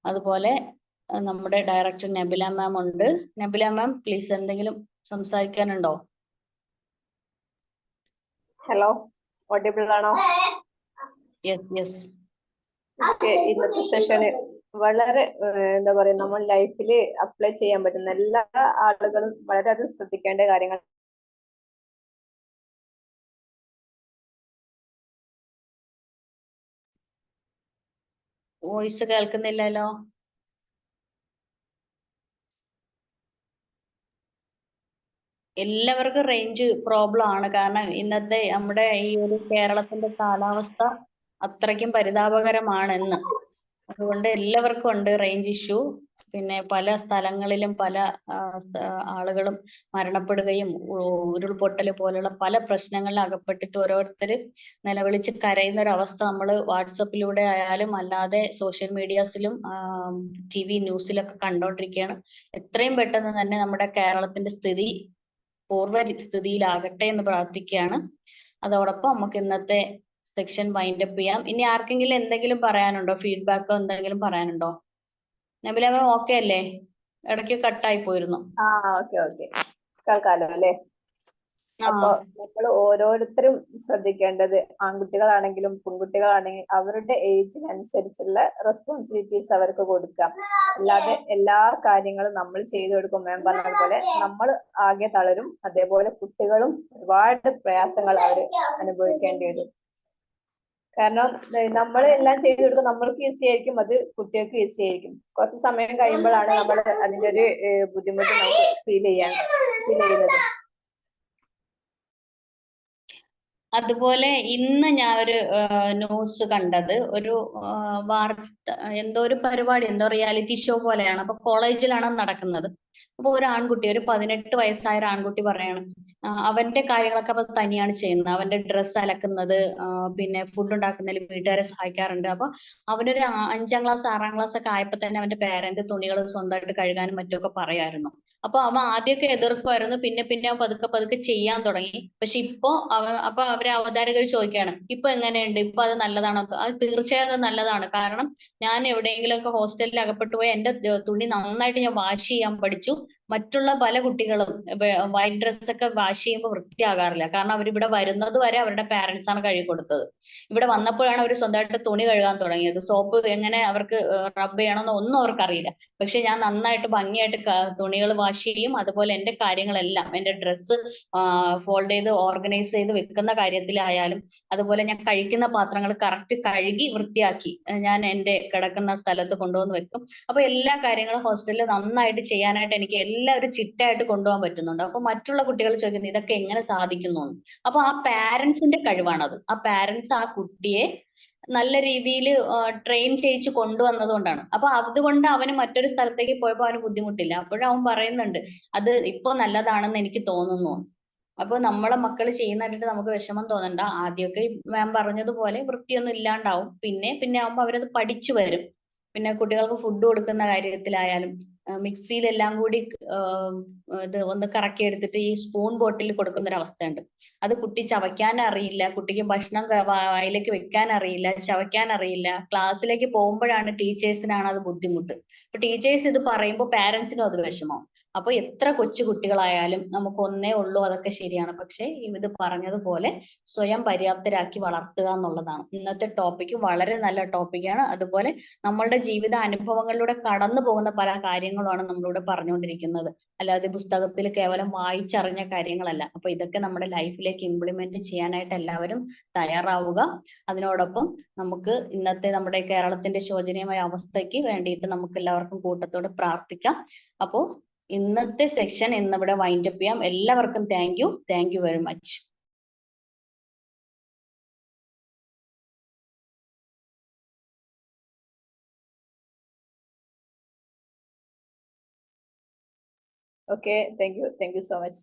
അതുപോലെ നമ്മുടെ ഡയറക്ടർ നബില മാം ഉണ്ട്. നബില മാം പ്ലീസ് എന്തെങ്കിലും സംസാരിക്കാനുണ്ടോ? ഹലോ, ഓഡിബിൾ ആണോ? യെസ്. ഓക്കെ, ഇന്നത്തെ സെഷന് വളരെ എന്താ പറയാ, നമ്മൾ ലൈഫിൽ അപ്ലൈ ചെയ്യാൻ പറ്റുന്ന എല്ലാ ആളുകളും വളരെയധികം ശ്രദ്ധിക്കേണ്ട കാര്യങ്ങൾ. വോയിസ് കേൾക്കുന്നില്ലല്ലോ. എല്ലാവർക്കും റേഞ്ച് പ്രോബ്ലം ആണ്. കാരണം ഇന്നത്തെ നമ്മുടെ ഈ ഒരു കേരളത്തിന്റെ കാലാവസ്ഥ അത്രയ്ക്കും പരിതാപകരമാണെന്ന്. അതുകൊണ്ട് എല്ലാവർക്കും ഉണ്ട് റേഞ്ച് ഇഷ്യൂ. പിന്നെ പല സ്ഥലങ്ങളിലും പല ആളുകളും മരണപ്പെടുകയും ഉരുൾപൊട്ടൽ പോലുള്ള പല പ്രശ്നങ്ങളിൽ അകപ്പെട്ടിട്ട് ഓരോരുത്തർ നിലവിളിച്ച് കരയുന്ന ഒരു അവസ്ഥ നമ്മൾ വാട്സപ്പിലൂടെ ആയാലും അല്ലാതെ സോഷ്യൽ മീഡിയാസിലും TV ന്യൂസിലൊക്കെ കണ്ടോണ്ടിരിക്കുകയാണ്. എത്രയും പെട്ടെന്ന് തന്നെ നമ്മുടെ കേരളത്തിന്റെ സ്ഥിതി പൂർവ്വസ്ഥിതിയിലാകട്ടെ എന്ന് പ്രാർത്ഥിക്കുകയാണ്. അതോടൊപ്പം നമുക്ക് ഇന്നത്തെ സെക്ഷൻ വൈൻഡ് അപ്പ് ചെയ്യാം. ഇനി ആർക്കെങ്കിലും എന്തെങ്കിലും പറയാനുണ്ടോ? ഫീഡ്ബാക്കോ എന്തെങ്കിലും പറയാനുണ്ടോ? നബില മാം ഓക്കെ അല്ലേ? ഇടയ്ക്ക് കട്ടായി പോയിരുന്നു. ഓക്കെ കേൾക്കാലോ അല്ലേ? അപ്പൊ നമ്മൾ ഓരോരുത്തരും ശ്രദ്ധിക്കേണ്ടത്, ആൺകുട്ടികളാണെങ്കിലും പെൺകുട്ടികളാണെങ്കിലും അവരുടെ ഏജിനനുസരിച്ചുള്ള റെസ്പോൺസിബിലിറ്റീസ് അവർക്ക് കൊടുക്കാം. അല്ലാതെ എല്ലാ കാര്യങ്ങളും നമ്മൾ ചെയ്തു കൊടുക്കും. മാം പറഞ്ഞതുപോലെ നമ്മൾ ആകെ തളരും. അതേപോലെ കുട്ടികളും ഒരുപാട് പ്രയാസങ്ങൾ അവർ അനുഭവിക്കേണ്ടി വരും. കാരണം നമ്മൾ എല്ലാം ചെയ്തു കൊടുക്കും, നമ്മൾക്ക് ഈസി ആയിരിക്കും, അത് കുട്ടികൾക്ക് ഈസി ആയിരിക്കും. കുറച്ച് സമയം കഴിയുമ്പോഴാണ് നമ്മൾ അതിന്റെ ഒരു ബുദ്ധിമുട്ട് നമുക്ക് ഫീൽ ചെയ്യുന്നത്. അതുപോലെ ഇന്ന് ഞാൻ ഒരു ന്യൂസ് കണ്ടത്, ഒരു വാർത്ത, എന്തോ ഒരു പരിപാടി, എന്തോ റിയാലിറ്റി ഷോ പോലെയാണ്. അപ്പൊ കോളേജിലാണ് നടക്കുന്നത്. അപ്പൊ ഒരു ആൺകുട്ടി, ഒരു 18 വയസ്സായ ഒരു ആൺകുട്ടി പറയാണ്, അവന്റെ കാര്യങ്ങളൊക്കെ അപ്പൊ തനിയാണ് ചെയ്യുന്നത്. അവന്റെ ഡ്രസ്സ് അലക്കുന്നത്, പിന്നെ ഫുഡ് ഉണ്ടാക്കുന്നതിൽ വീട്ടുകാരെ സഹായിക്കാറുണ്ട്. അപ്പൊ അവനൊരു 5ാം ക്ലാസ് 6ാം ക്ലാസ് ഒക്കെ ആയപ്പോ തന്നെ അവന്റെ പേരന്റ് തുണികൾ സ്വന്തമായിട്ട് കഴുകാനും മറ്റുമൊക്കെ പറയായിരുന്നു. അപ്പൊ അവൻ ആദ്യമൊക്കെ എതിർക്കുമായിരുന്നു, പിന്നെ പിന്നെ അവൻ പതുക്കെ പതുക്കെ ചെയ്യാൻ തുടങ്ങി. പക്ഷെ ഇപ്പൊ അപ്പൊ അവരെ അവതാരകർ ചോദിക്കുകയാണ്, ഇപ്പൊ എങ്ങനെയുണ്ട്, ഇപ്പൊ അത് നല്ലതാണോ? അത് തീർച്ചയായും അത് നല്ലതാണ്. കാരണം ഞാൻ എവിടെയെങ്കിലും ഒക്കെ ഹോസ്റ്റലിൽ അകപ്പെട്ടു പോയി എന്റെ തുണി നന്നായിട്ട് ഞാൻ വാഷ് ചെയ്യാൻ പഠിച്ചു. മറ്റുള്ള പല കുട്ടികളും വൈറ്റ് ഡ്രസ് ഒക്കെ വാഷ് ചെയ്യുമ്പോൾ വൃത്തിയാകാറില്ല. കാരണം അവർ ഇവിടെ വരുന്നത് വരെ അവരുടെ പാരന്റ്സ് ആണ് കഴുകി കൊടുത്തത്. ഇവിടെ വന്നപ്പോഴാണ് അവർ സ്വന്തമായിട്ട് തുണി കഴുകാൻ തുടങ്ങിയത്. സോപ്പ് എങ്ങനെ അവർക്ക് റബ്ബ് ചെയ്യണമെന്ന് ഒന്നും അവർക്കറിയില്ല. പക്ഷെ ഞാൻ നന്നായിട്ട് ഭംഗിയായിട്ട് തുണികൾ വാഷ് ചെയ്യും. അതുപോലെ എന്റെ കാര്യങ്ങളെല്ലാം, എന്റെ ഡ്രസ്സ് ഫോൾഡ് ചെയ്ത് ഓർഗനൈസ് ചെയ്ത് വെക്കുന്ന കാര്യത്തിലായാലും, അതുപോലെ ഞാൻ കഴിക്കുന്ന പാത്രങ്ങൾ കറക്റ്റ് കഴുകി വൃത്തിയാക്കി ഞാൻ എന്റെ കിടക്കുന്ന സ്ഥലത്ത് കൊണ്ടുവന്ന് വെക്കും. അപ്പൊ എല്ലാ കാര്യങ്ങളും ഹോസ്റ്റലിൽ നന്നായിട്ട് ചെയ്യാനായിട്ട് എനിക്ക് എല്ലാവരും ചിട്ടയായിട്ട് കൊണ്ടുപോകാൻ പറ്റുന്നുണ്ട്. അപ്പൊ മറ്റുള്ള കുട്ടികൾ ചോദിക്കുന്നത് ഇതൊക്കെ എങ്ങനെ സാധിക്കുന്നു എന്ന്. അപ്പൊ ആ പാരന്റ്സിന്റെ കഴിവാണത്. ആ പാരന്റ്സ് ആ കുട്ടിയെ നല്ല രീതിയിൽ ട്രെയിൻ ചെയ്യിച്ച് കൊണ്ടുവന്നത് കൊണ്ടാണ്. അപ്പൊ അതുകൊണ്ട് അവന് മറ്റൊരു സ്ഥലത്തേക്ക് പോയപ്പോ അവന് ബുദ്ധിമുട്ടില്ല. അപ്പോഴവൻ പറയുന്നുണ്ട് അത് ഇപ്പൊ നല്ലതാണെന്ന് എനിക്ക് തോന്നുന്നു. അപ്പൊ നമ്മളെ മക്കൾ ചെയ്യുന്ന കണ്ടിട്ട് നമുക്ക് വിഷമം തോന്നണ്ട. ആദ്യമൊക്കെ മാം പറഞ്ഞതുപോലെ വൃത്തിയൊന്നും ഇല്ലാണ്ടാവും. പിന്നെ പിന്നെ ആവുമ്പോ അവരത് പഠിച്ചു വരും. പിന്നെ കുട്ടികൾക്ക് ഫുഡ് കൊടുക്കുന്ന കാര്യത്തിലായാലും മിക്സിയിലെല്ലാം കൂടി ഇത് ഒന്ന് കറക്കി എടുത്തിട്ട് ഈ സ്പൂൺ ബോട്ടിൽ കൊടുക്കുന്ന ഒരു അവസ്ഥയുണ്ട്. അത് കുട്ടി ചവയ്ക്കാൻ അറിയില്ല, കുട്ടിക്ക് ഭക്ഷണം വായിലേക്ക് വെക്കാൻ അറിയില്ല, ചവയ്ക്കാൻ അറിയില്ല. ക്ലാസ്സിലേക്ക് പോകുമ്പോഴാണ് ടീച്ചേഴ്സിനാണ് അത് ബുദ്ധിമുട്ട്. അപ്പൊ ടീച്ചേഴ്സ് ഇത് പറയുമ്പോൾ പാരന്റ്സിനും അത് വിഷമം. അപ്പൊ എത്ര കൊച്ചു കുട്ടികളായാലും നമുക്ക് ഒന്നേ ഉള്ളൂ, അതൊക്കെ ശരിയാണ്. പക്ഷെ ഇത് പറഞ്ഞതുപോലെ സ്വയം പര്യാപ്തരാക്കി വളർത്തുക എന്നുള്ളതാണ്. ഇന്നത്തെ ടോപ്പിക്ക് വളരെ നല്ല ടോപ്പിക്കാണ്. അതുപോലെ നമ്മളുടെ ജീവിത അനുഭവങ്ങളിലൂടെ കടന്നു പോകുന്ന പല കാര്യങ്ങളുമാണ് നമ്മളിവിടെ പറഞ്ഞുകൊണ്ടിരിക്കുന്നത്. അല്ലാതെ പുസ്തകത്തിൽ കേവലം വായിച്ചറിഞ്ഞ കാര്യങ്ങളല്ല. അപ്പൊ ഇതൊക്കെ നമ്മുടെ ലൈഫിലേക്ക് ഇംപ്ലിമെന്റ് ചെയ്യാനായിട്ട് എല്ലാവരും തയ്യാറാവുക. അതിനോടൊപ്പം നമുക്ക് ഇന്നത്തെ നമ്മുടെ കേരളത്തിന്റെ ശോചനീയമായ അവസ്ഥയ്ക്ക് വേണ്ടിയിട്ട് നമുക്ക് എല്ലാവർക്കും കൂട്ടത്തോടെ പ്രാർത്ഥിക്കാം. അപ്പോ ഇന്നത്തെ സെക്ഷൻ ഇന്നിവിടെ വൈൻഡപ്പ് ചെയ്യാം. എല്ലാവർക്കും thank you very much. Okay, thank you so much.